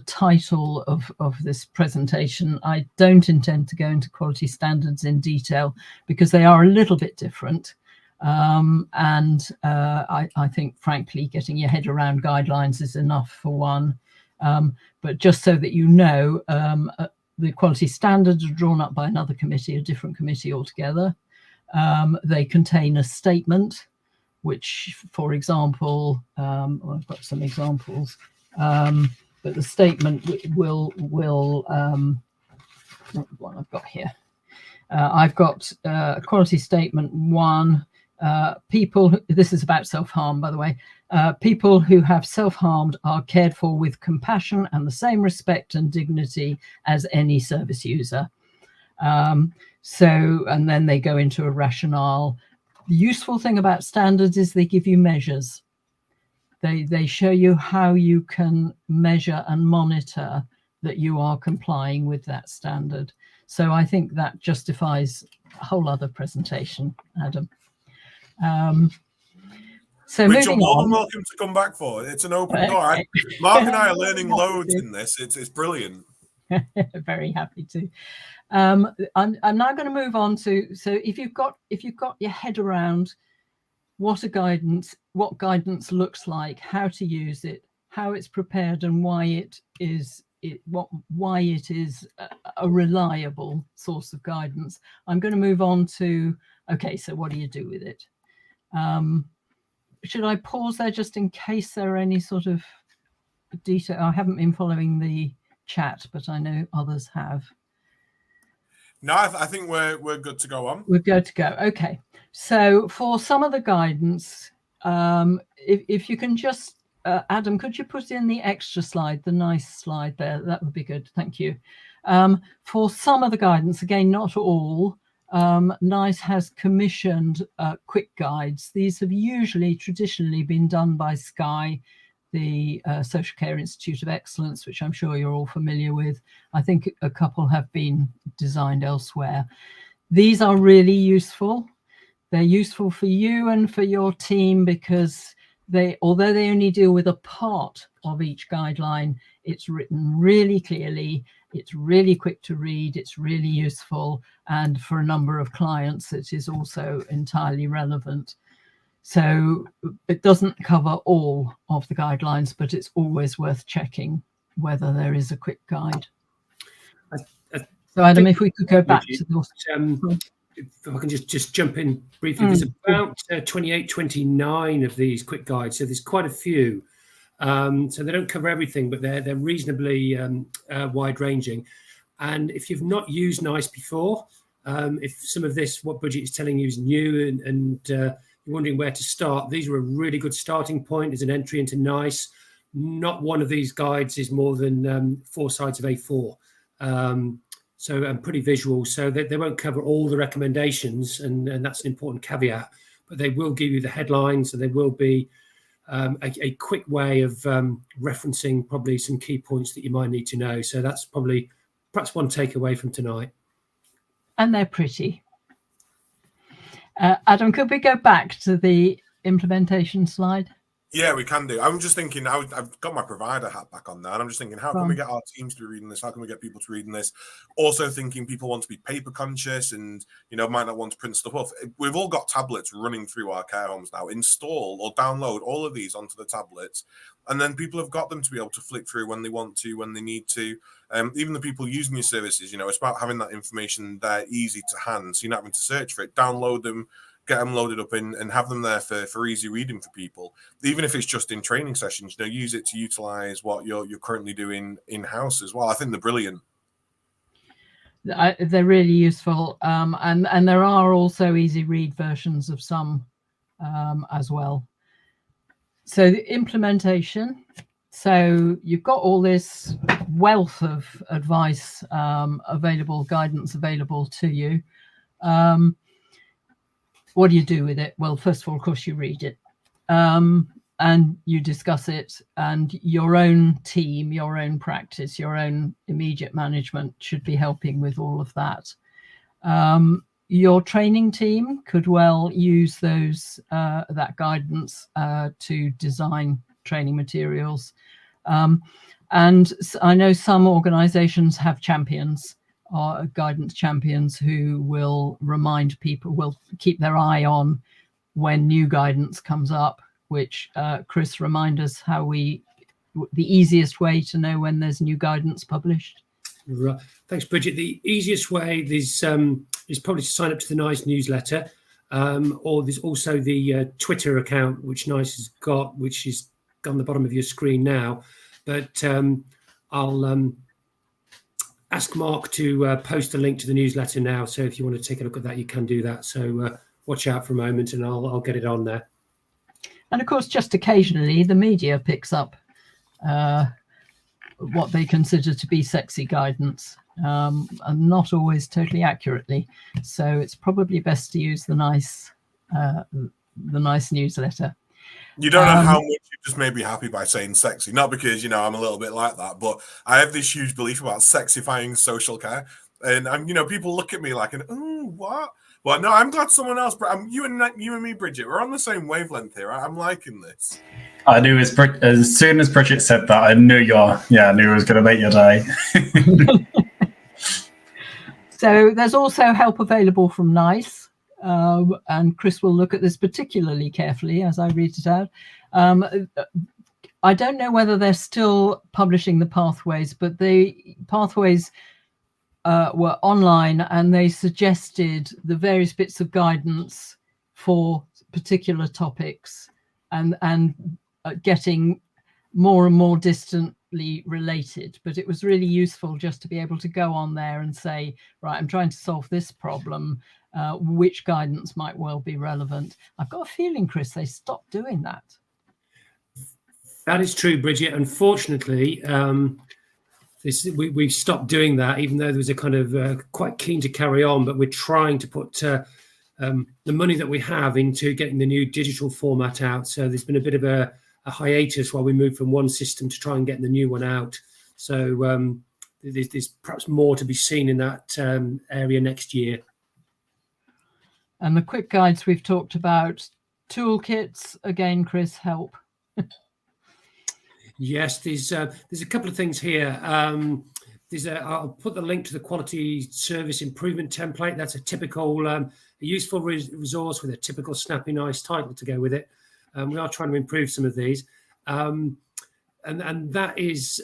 Speaker 3: title of this presentation, I don't intend to go into quality standards in detail because they are a little bit different. I think, frankly, getting your head around guidelines is enough for one. But just so that you know, the quality standards are drawn up by another committee, a different committee altogether. They contain a statement, which, for example, well, I've got some examples, but the statement will what I've got here. I've got quality statement 1. People, this is about self-harm, by the way. People who have self-harmed are cared for with compassion and the same respect and dignity as any service user. And then they go into a rationale. The useful thing about standards is they give you measures. They show you how you can measure and monitor that you are complying with that standard. So I think that justifies a whole other presentation, Adam. So
Speaker 1: which you're
Speaker 3: moving
Speaker 1: more
Speaker 3: on.
Speaker 1: than welcome to come back for. It's an open door. Mark and I are learning loads in this. It's brilliant.
Speaker 3: Very happy to. I'm now going to move on to, so if you've got your head around what guidance looks like, how to use it, how it's prepared, and why it is a reliable source of guidance, I'm going to move on to, okay, so what do you do with it? Should I pause there just in case there are any sort of detail? I haven't been following the chat, but I know others have.
Speaker 1: No, I think we're good to go on.
Speaker 3: We're good to go. Okay. So for some of the guidance, if you can just, Adam, could you put in the extra slide, the nice slide there? That would be good. Thank you. For some of the guidance, again, not all, NICE has commissioned quick guides. These have traditionally been done by SCI, the Social Care Institute of Excellence, which I'm sure you're all familiar with. I think a couple have been designed elsewhere. These are really useful. They're useful for you and for your team because although they only deal with a part of each guideline, It's written really clearly. It's really quick to read. It's really useful. And for a number of clients, it is also entirely relevant. So it doesn't cover all of the guidelines, but it's always worth checking whether there is a quick guide. So Adam, if we could go back to those.
Speaker 4: If I can just jump in briefly, there's about 28, 29 of these quick guides. So there's quite a few. So they don't cover everything, but they're reasonably wide ranging. And if you've not used NICE before, if some of this, what Bridget is telling you, is new and you're wondering where to start, these are a really good starting point as an entry into NICE. Not one of these guides is more than 4 sides of A4. So pretty visual. So they won't cover all the recommendations, and that's an important caveat. But they will give you the headlines, and they will be a quick way of referencing probably some key points that you might need to know. So that's perhaps one takeaway from tonight.
Speaker 3: And they're pretty. Adam, could we go back to the implementation slide?
Speaker 1: Yeah, we can do. I'm just thinking, I've got my provider hat back on there, and I'm just thinking, how can we get our teams to be reading this? How can we get people to reading this? Also thinking people want to be paper conscious and, might not want to print stuff off. We've all got tablets running through our care homes now. Install or download all of these onto the tablets, and then people have got them to be able to flick through when they want to, when they need to. Even the people using your services, it's about having that information there easy to hand, so you're not having to search for it. Download them, get them loaded up and have them there for easy reading for people. Even if it's just in training sessions, use it to utilize what you're currently doing in-house as well. I think they're brilliant.
Speaker 3: They're really useful. And there are also easy read versions of some as well. So the implementation. So you've got all this wealth of advice guidance available to you. What do you do with it? Well, first of all, of course, you read it and you discuss it, and your own team, your own practice, your own immediate management should be helping with all of that. Your training team could well use that guidance to design training materials. And I know some organizations have champions, or guidance champions, who will remind people, will keep their eye on when new guidance comes up, which Chris, remind us the easiest way to know when there's new guidance published.
Speaker 4: Right. Thanks, Bridget. The easiest way is probably to sign up to the NICE newsletter, or there's also the Twitter account, which NICE has got, which is on the bottom of your screen now. But I'll ask Mark to post a link to the newsletter now. So if you want to take a look at that, you can do that. So watch out for a moment and I'll get it on there.
Speaker 3: And of course, just occasionally the media picks up what they consider to be sexy guidance, and not always totally accurately. So it's probably best to use the NICE newsletter.
Speaker 1: You don't know how much you just made me happy by saying sexy. Not because, I'm a little bit like that, but I have this huge belief about sexifying social care. And people look at me like, oh, what? Well, no, I'm glad someone else, you and me, Bridget, we're on the same wavelength here. I'm liking this.
Speaker 2: I knew as soon as Bridget said that, I knew I knew it was going to make your day.
Speaker 3: So there's also help available from NICE. And Chris will look at this particularly carefully as I read it out. I don't know whether they're still publishing the pathways, but the pathways were online, and they suggested the various bits of guidance for particular topics, and getting more and more distantly related. But it was really useful just to be able to go on there and say, right, I'm trying to solve this problem. Which guidance might well be relevant? I've got a feeling, Chris, they stopped doing that.
Speaker 4: That is true, Bridget. Unfortunately, we've stopped doing that, even though there was a kind of quite keen to carry on, but we're trying to put the money that we have into getting the new digital format out. So there's been a bit of a hiatus while we move from one system to try and get the new one out. So there's perhaps more to be seen in that area next year.
Speaker 3: And the quick guides we've talked about, toolkits, again, Chris, help.
Speaker 4: Yes, there's a couple of things here. I'll put the link to the quality service improvement template. That's a typical, a useful resource with a typical snappy, nice title to go with it. We are trying to improve some of these, and that is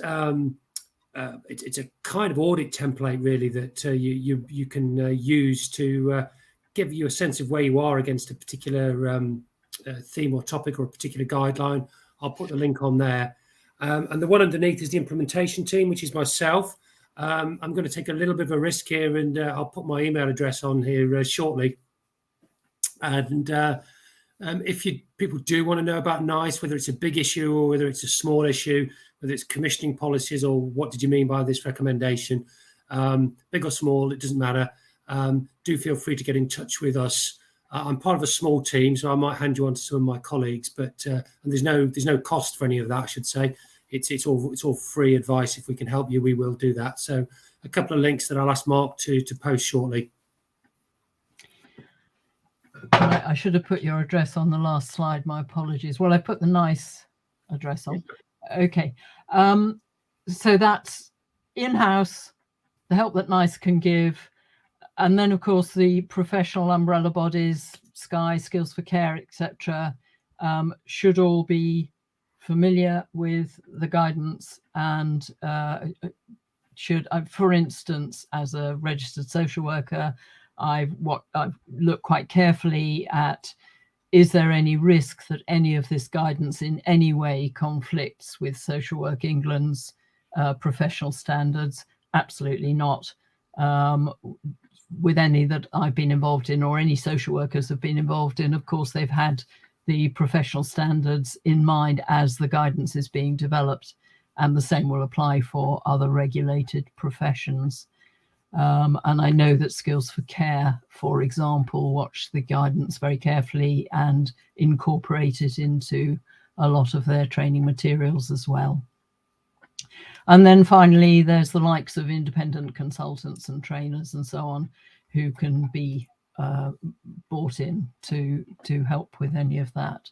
Speaker 4: it's a kind of audit template really that you can use to give you a sense of where you are against a particular theme or topic or a particular guideline. I'll put the link on there. And the one underneath is the implementation team, which is myself. I'm going to take a little bit of a risk here, and I'll put my email address on here shortly. And if people do want to know about NICE, whether it's a big issue or whether it's a small issue, whether it's commissioning policies or what did you mean by this recommendation, big or small, it doesn't matter. Do feel free to get in touch with us. I'm part of a small team, so I might hand you on to some of my colleagues. But and there's no cost for any of that, I should say. It's all free advice. If we can help you, we will do that. So a couple of links that I'll ask Mark to post shortly.
Speaker 3: I should have put your address on the last slide. My apologies. Well, I put the NICE address on. Okay. So that's in-house, the help that NICE can give. And then, of course, the professional umbrella bodies, Sky, Skills for Care, etc., should all be familiar with the guidance and should, for instance, as a registered social worker, I've looked quite carefully at, is there any risk that any of this guidance in any way conflicts with Social Work England's professional standards? Absolutely not. With any that I've been involved in, or any social workers have been involved in, of course, they've had the professional standards in mind as the guidance is being developed, and the same will apply for other regulated professions. And I know that Skills for Care, for example, watch the guidance very carefully and incorporate it into a lot of their training materials as well. And then finally, there's the likes of independent consultants and trainers and so on, who can be brought in to help with any of that.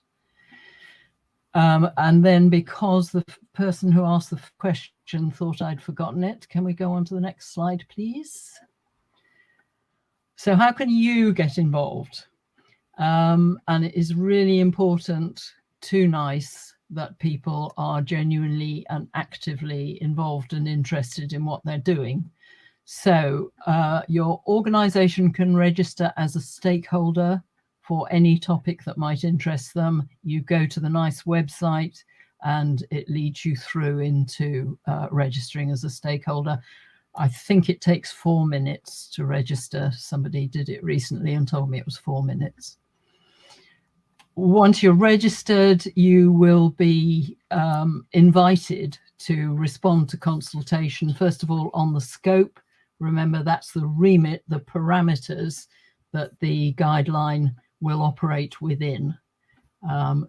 Speaker 3: And then, because the person who asked the question thought I'd forgotten it, can we go on to the next slide, please? So how can you get involved? And it is really important to NICE that people are genuinely and actively involved and interested in what they're doing. So your organization can register as a stakeholder for any topic that might interest them. You go to the NICE website and it leads you through into registering as a stakeholder. I think it takes 4 minutes to register. Somebody did it recently and told me it was 4 minutes. Once you're registered, you will be invited to respond to consultation, first of all, on the scope. Remember, that's the remit, the parameters that the guideline will operate within.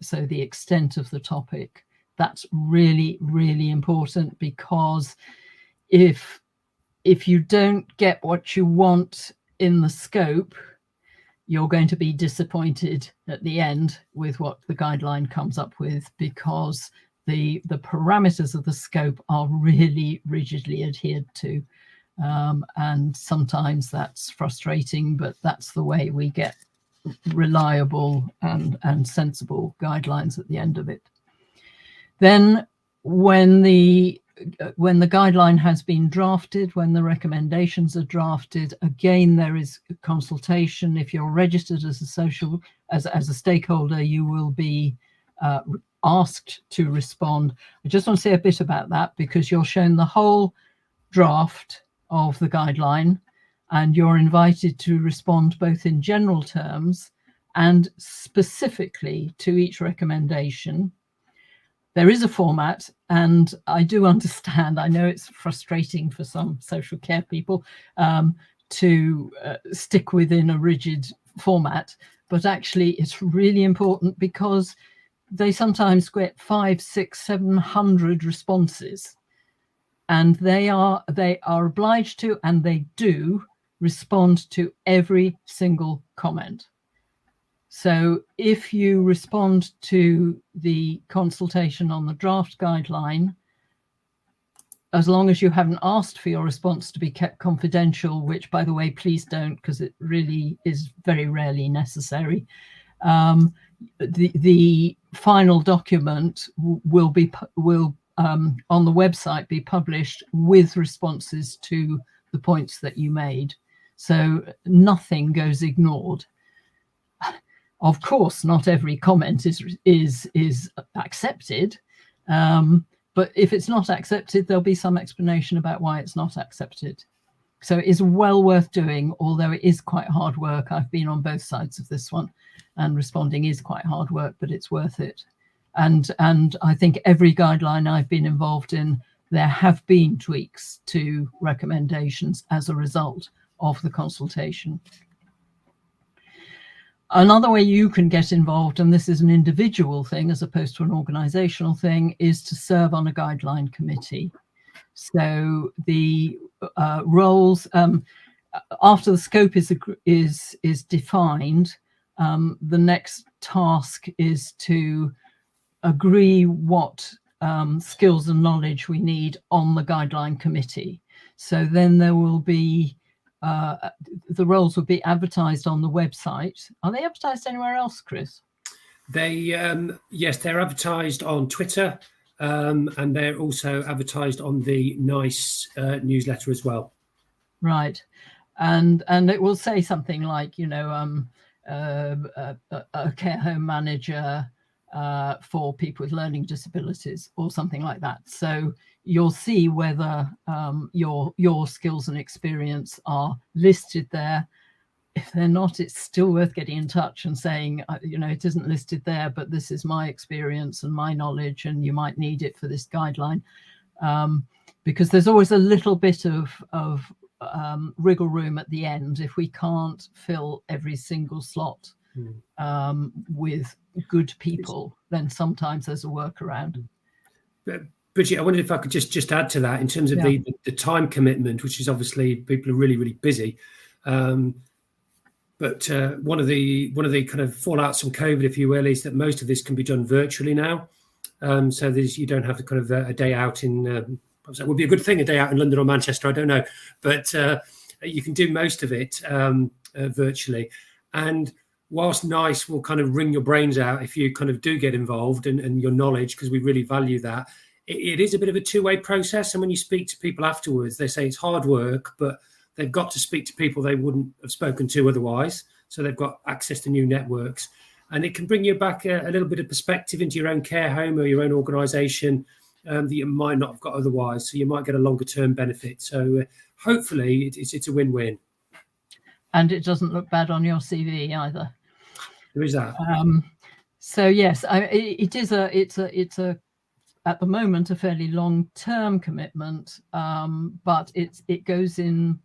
Speaker 3: So the extent of the topic, that's really, really important, because if you don't get what you want in the scope, you're going to be disappointed at the end with what the guideline comes up with, because the parameters of the scope are really rigidly adhered to. And sometimes that's frustrating, but that's the way we get reliable and sensible guidelines at the end of it. Then when the guideline has been drafted, when the recommendations are drafted, again, there is consultation. If you're registered as a stakeholder, you will be asked to respond. I just want to say a bit about that, because you're shown the whole draft of the guideline and you're invited to respond both in general terms and specifically to each recommendation. There is a format, and I do understand, I know it's frustrating for some social care people to stick within a rigid format, but actually it's really important, because they sometimes get 500, 600, 700 responses, and they are obliged to, and they do, respond to every single comment. So if you respond to the consultation on the draft guideline, as long as you haven't asked for your response to be kept confidential, which, by the way, please don't, because it really is very rarely necessary, the final document will on the website be published with responses to the points that you made. So nothing goes ignored. Of course, not every comment is accepted, but if it's not accepted, there'll be some explanation about why it's not accepted. So it is well worth doing, although it is quite hard work. I've been on both sides of this one, and responding is quite hard work, but it's worth it. And I think every guideline I've been involved in, there have been tweaks to recommendations as a result of the consultation. Another way you can get involved, and this is an individual thing as opposed to an organizational thing, is to serve on a guideline committee. So the roles, after the scope is defined, the next task is to agree what skills and knowledge we need on the guideline committee. So then there will be the roles will be advertised on the website. Are they advertised anywhere else, Chris?
Speaker 4: They yes, they're advertised on Twitter, and they're also advertised on the NICE newsletter as well.
Speaker 3: Right, and it will say something like, you know, a care home manager for people with learning disabilities or something like that. So you'll see whether your skills and experience are listed there. If they're not, it's still worth getting in touch and saying, you know, it isn't listed there, but this is my experience and my knowledge, and you might need it for this guideline. Because there's always a little bit of wriggle room at the end if we can't fill every single slot with good people, then sometimes there's a workaround.
Speaker 4: Bridget, I wondered if I could just add to that in terms of the time commitment, which is obviously people are really, really busy. But one of the kind of fallouts from COVID, if you will, is that most of this can be done virtually now. So you don't have to kind of a day out in, it would be a good thing, a day out in London or Manchester, I don't know. But you can do most of it virtually. And whilst NICE will kind of wring your brains out if you kind of do get involved and your knowledge, because we really value that, it is a bit of a two-way process. And when you speak to people afterwards, they say it's hard work, but they've got to speak to people they wouldn't have spoken to otherwise. So they've got access to new networks. And it can bring you back a little bit of perspective into your own care home or your own organisation that you might not have got otherwise. So you might get a longer-term benefit. So hopefully it's a win-win.
Speaker 3: And it doesn't look bad on your CV either.
Speaker 4: There is that.
Speaker 3: So yes, it's a at the moment a fairly long-term commitment, but it goes in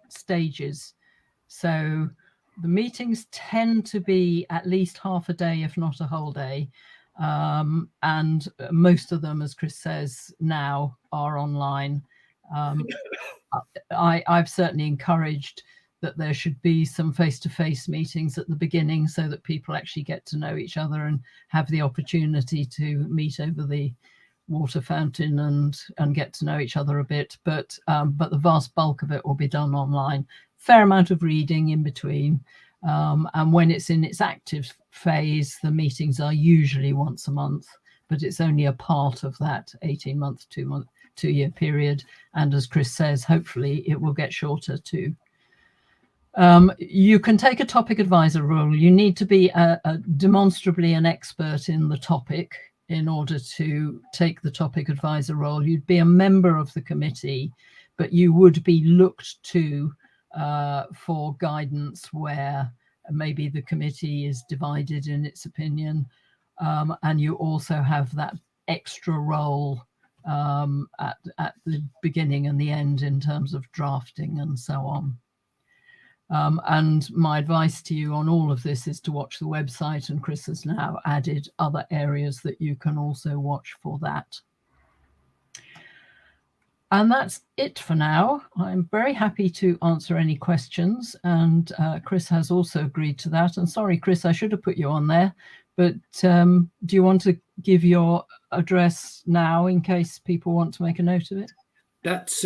Speaker 3: stages. So the meetings tend to be at least half a day, if not a whole day, and most of them, as Chris says, now are online. I've certainly encouraged that there should be some face-to-face meetings at the beginning so that people actually get to know each other and have the opportunity to meet over the water fountain and get to know each other a bit. But the vast bulk of it will be done online. Fair amount of reading in between. And when it's in its active phase, the meetings are usually once a month, but it's only a part of that 18-month, 2-year period. And as Chris says, hopefully it will get shorter too. You can take a topic advisor role. You need to be demonstrably an expert in the topic in order to take the topic advisor role. You'd be a member of the committee, but you would be looked to for guidance where maybe the committee is divided in its opinion, and you also have that extra role at the beginning and the end in terms of drafting and so on. And my advice to you on all of this is to watch the website, and Chris has now added other areas that you can also watch for that. And that's it for now. I'm very happy to answer any questions, and Chris has also agreed to that. And sorry, Chris, I should have put you on there, but do you want to give your address now in case people want to make a note of it?
Speaker 4: That's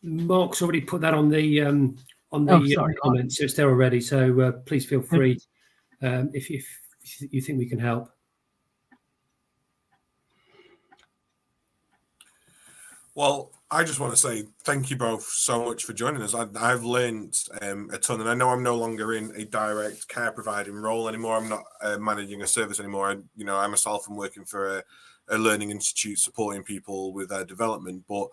Speaker 4: Mark's already put that on the
Speaker 3: Sorry,
Speaker 4: comments, so it's there already. So please feel free if you think we can help.
Speaker 1: Well, I just want to say thank you both so much for joining us. I've learned a ton, and I know I'm no longer in a direct care providing role anymore. I'm not managing a service anymore. I myself am working for a learning institute supporting people with their development. But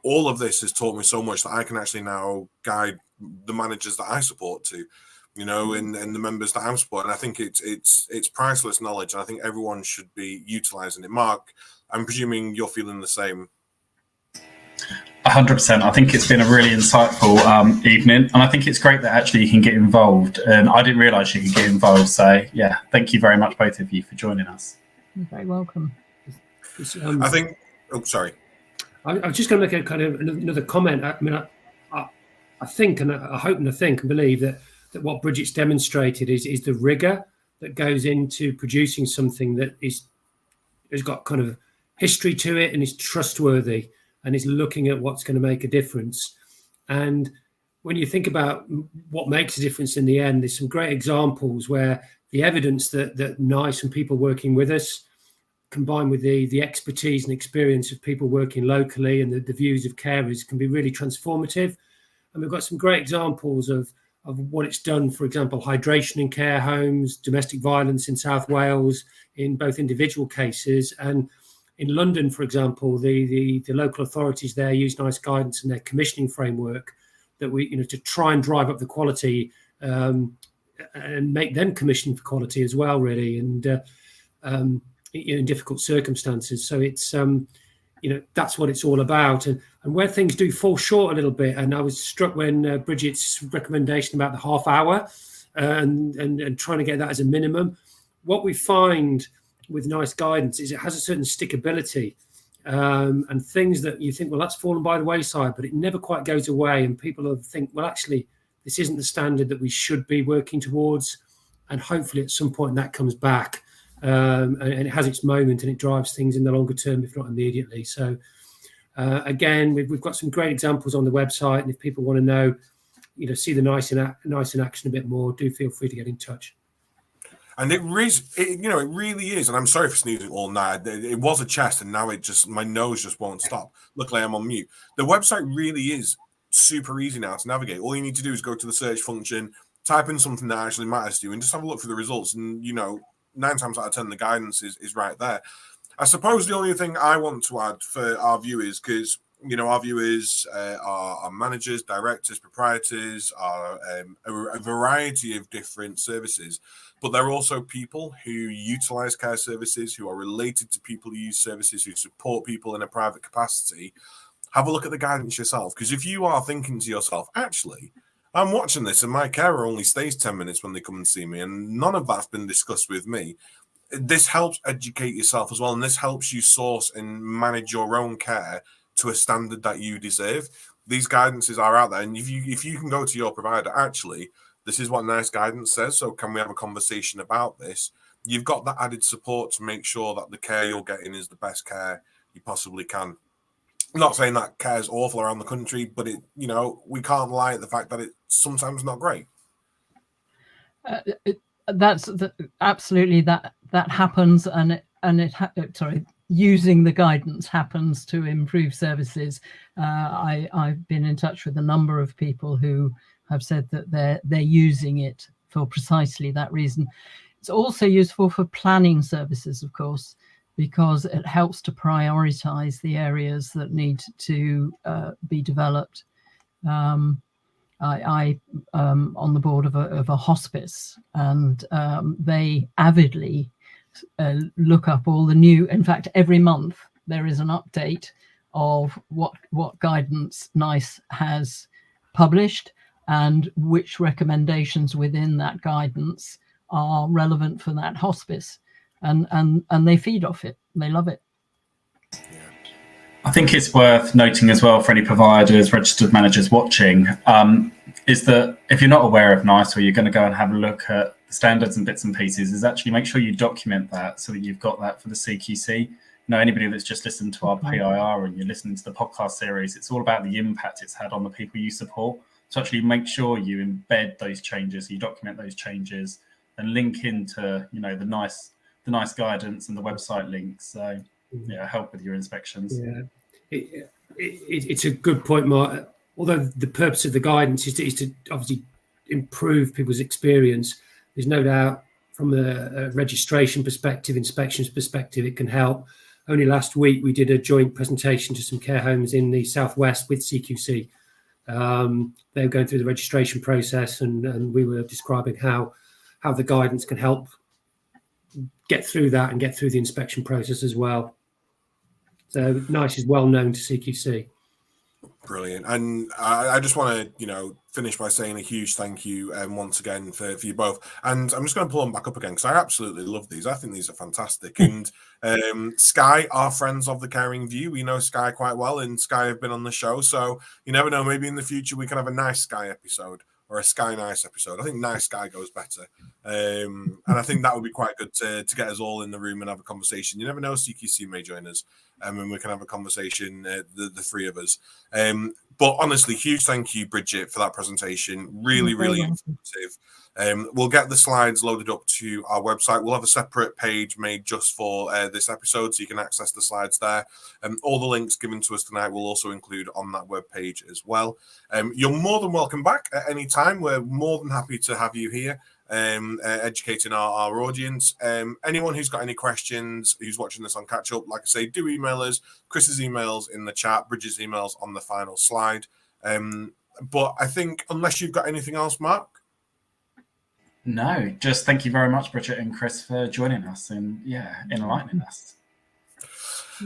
Speaker 1: all of this has taught me so much that I can actually now guide the managers that I support to, and the members that I'm supporting. I think it's priceless knowledge, and I think everyone should be utilizing it. Mark, I'm presuming you're feeling the same.
Speaker 2: 100%. I think it's been a really insightful evening, and I think it's great that actually you can get involved. And I didn't realise you could get involved. So yeah, thank you very much, both of you, for joining us.
Speaker 3: You're very welcome.
Speaker 1: I think. Oh, sorry.
Speaker 4: I was just going to make a kind of another comment. I mean, I think, and I hope and I think and believe that what Bridget's demonstrated is the rigor that goes into producing something that has got kind of history to it and is trustworthy and is looking at what's going to make a difference. And when you think about what makes a difference in the end, there's some great examples where the evidence that NICE and people working with us, combined with the expertise and experience of people working locally and the views of carers, can be really transformative. And we've got some great examples of what it's done, for example, hydration in care homes, domestic violence in South Wales, in both individual cases. And in London, for example, the local authorities there use NICE guidance and their commissioning framework that to try and drive up the quality and make them commission for quality as well, really, and in difficult circumstances. So it's that's what it's all about, and where things do fall short a little bit. And I was struck when Bridget's recommendation about the half hour and trying to get that as a minimum. What we find with NICE guidance is it has a certain stickability, and things that you think, well, that's fallen by the wayside, but it never quite goes away. And people think, well, actually, this isn't the standard that we should be working towards. And hopefully at some point that comes back, and it has its moment and it drives things in the longer term, if not immediately. So again, we've got some great examples on the website. And if people want to know, see the NICE in action a bit more, do feel free to get in touch.
Speaker 1: And it really is. And I'm sorry for sneezing all night. It was a chest, and now my nose just won't stop. Luckily, I'm on mute. The website really is super easy now to navigate. All you need to do is go to the search function, type in something that actually matters to you, and just have a look for the results. And 9 times out of 10, the guidance is right there. I suppose the only thing I want to add for our viewers, because our viewers are managers, directors, proprietors, are a variety of different services. But there are also people who utilize care services, who are related to people who use services, who support people in a private capacity. Have a look at the guidance yourself. Because if you are thinking to yourself, actually, I'm watching this and my carer only stays 10 minutes when they come and see me, and none of that's been discussed with me. This helps educate yourself as well. And this helps you source and manage your own care to a standard that you deserve. These guidances are out there. And if you can go to your provider, actually, this is what NICE guidance says, so can we have a conversation about this? You've got that added support to make sure that the care you're getting is the best care you possibly can. I'm not saying that care is awful around the country, but we can't lie at the fact that it's sometimes not great.
Speaker 3: Absolutely that happens, using the guidance happens to improve services. I've been in touch with a number of people who have said that they're using it for precisely that reason. It's also useful for planning services, of course, because it helps to prioritize the areas that need to be developed. I'm on the board of a hospice, and they avidly look up all the new. In fact, every month there is an update of what guidance NICE has published and which recommendations within that guidance are relevant for that hospice, and they feed off it. They love it.
Speaker 2: I think it's worth noting as well for any providers, registered managers watching, is that if you're not aware of NICE or you're going to go and have a look at the standards and bits and pieces, is actually make sure you document that so that you've got that for the CQC. You know, anybody that's just listened to our PIR and you're listening to the podcast series, it's all about the impact it's had on the people you support. So actually make sure you embed those changes, you document those changes and link into, you know, the nice guidance and the website links. So yeah, help with your inspections.
Speaker 4: Yeah, it's a good point, Mark. Although the purpose of the guidance is to obviously improve people's experience, there's no doubt from a registration perspective, inspections perspective, it can help. Only last week we did a joint presentation to some care homes in the southwest with CQC. They were going through the registration process, and we were describing how the guidance can help get through that and get through the inspection process as well. So NICE is well known to CQC.
Speaker 1: Brilliant. And I just want to, you know, finish by saying a huge thank you once again for you both. And I'm just going to pull them back up again because I absolutely love these. I think these are fantastic. And Sky are friends of the Caring View. We know Sky quite well, and Sky have been on the show. So you never know, maybe in the future we can have a Nice Sky episode or a Sky Nice episode. I think Nice Sky goes better. And I think that would be quite good to get us all in the room and have a conversation. You never know, CQC may join us and we can have a conversation, the three of us. But honestly, huge thank you, Bridget, for that presentation. Really, really informative. We'll get the slides loaded up to our website. We'll have a separate page made just for this episode, so you can access the slides there. All the links given to us tonight will also include on that web page as well. You're more than welcome back at any time. We're more than happy to have you here, educating our audience. Anyone who's got any questions, who's watching this on catch up, like I say, do email us. Chris's email's in the chat, Bridget's email's on the final slide. But I think unless you've got anything else, Mark.
Speaker 2: No, just thank you very much, Bridget and Chris, for joining us and enlightening us.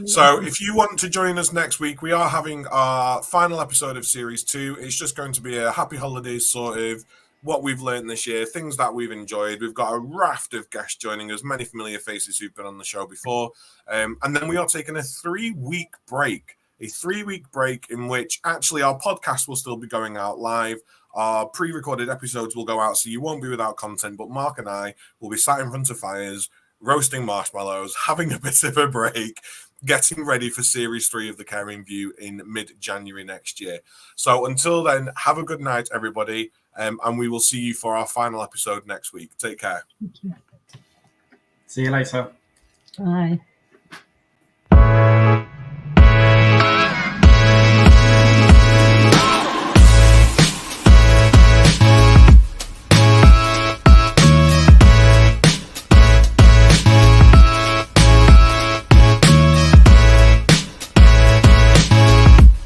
Speaker 1: So if you want to join us next week, we are having our final episode of Series 2. It's just going to be a happy holidays sort of what we've learned this year, things that we've enjoyed. We've got a raft of guests joining us, many familiar faces who've been on the show before. And then we are taking a 3-week break, in which actually our podcast will still be going out live. Our pre-recorded episodes will go out, so you won't be without content, but Mark and I will be sat in front of fires, roasting marshmallows, having a bit of a break, getting ready for Series 3 of the Caring View in mid-January next year. So until then, have a good night, everybody, and we will see you for our final episode next week. Take care.
Speaker 2: See you later.
Speaker 3: Bye.